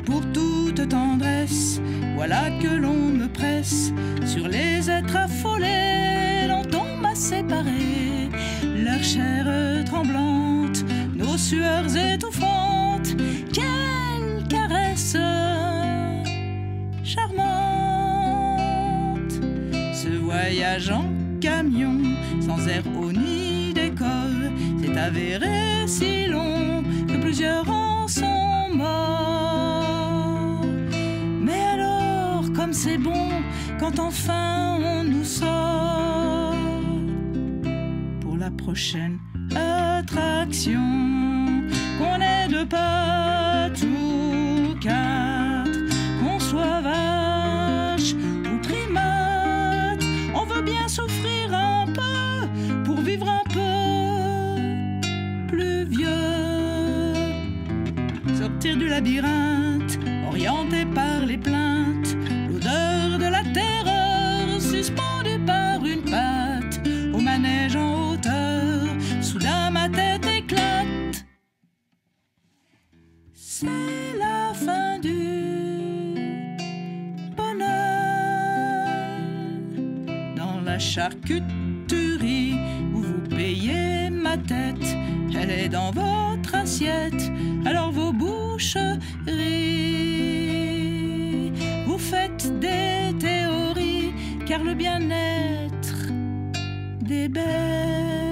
C: pour toute tendresse, voilà que l'on me presse sur les êtres affolés, longtemps m'a séparé, leur chair tremblante, nos sueurs étouffantes, quelle caresse charmante. Ce voyage en camion, sans air au ni décor, s'est avéré si long que plusieurs en sont morts. Mais alors, comme c'est bon, quand enfin on nous sort pour la prochaine attraction, qu'on ait deux pattes ou quatre, qu'on soit vache ou primate, on veut bien souffrir un peu pour vivre un peu plus vieux. Sortir du labyrinthe, orienté par les plaintes, l'odeur de la terreur, suspendue par une patte, au manège en hauteur, soudain ma tête éclate. C'est la fin du bonheur. Dans la charcuterie où vous payez ma tête, elle est dans votre assiette, alors vos boucheries. Vous faites des théories, car le bien-être des bêtes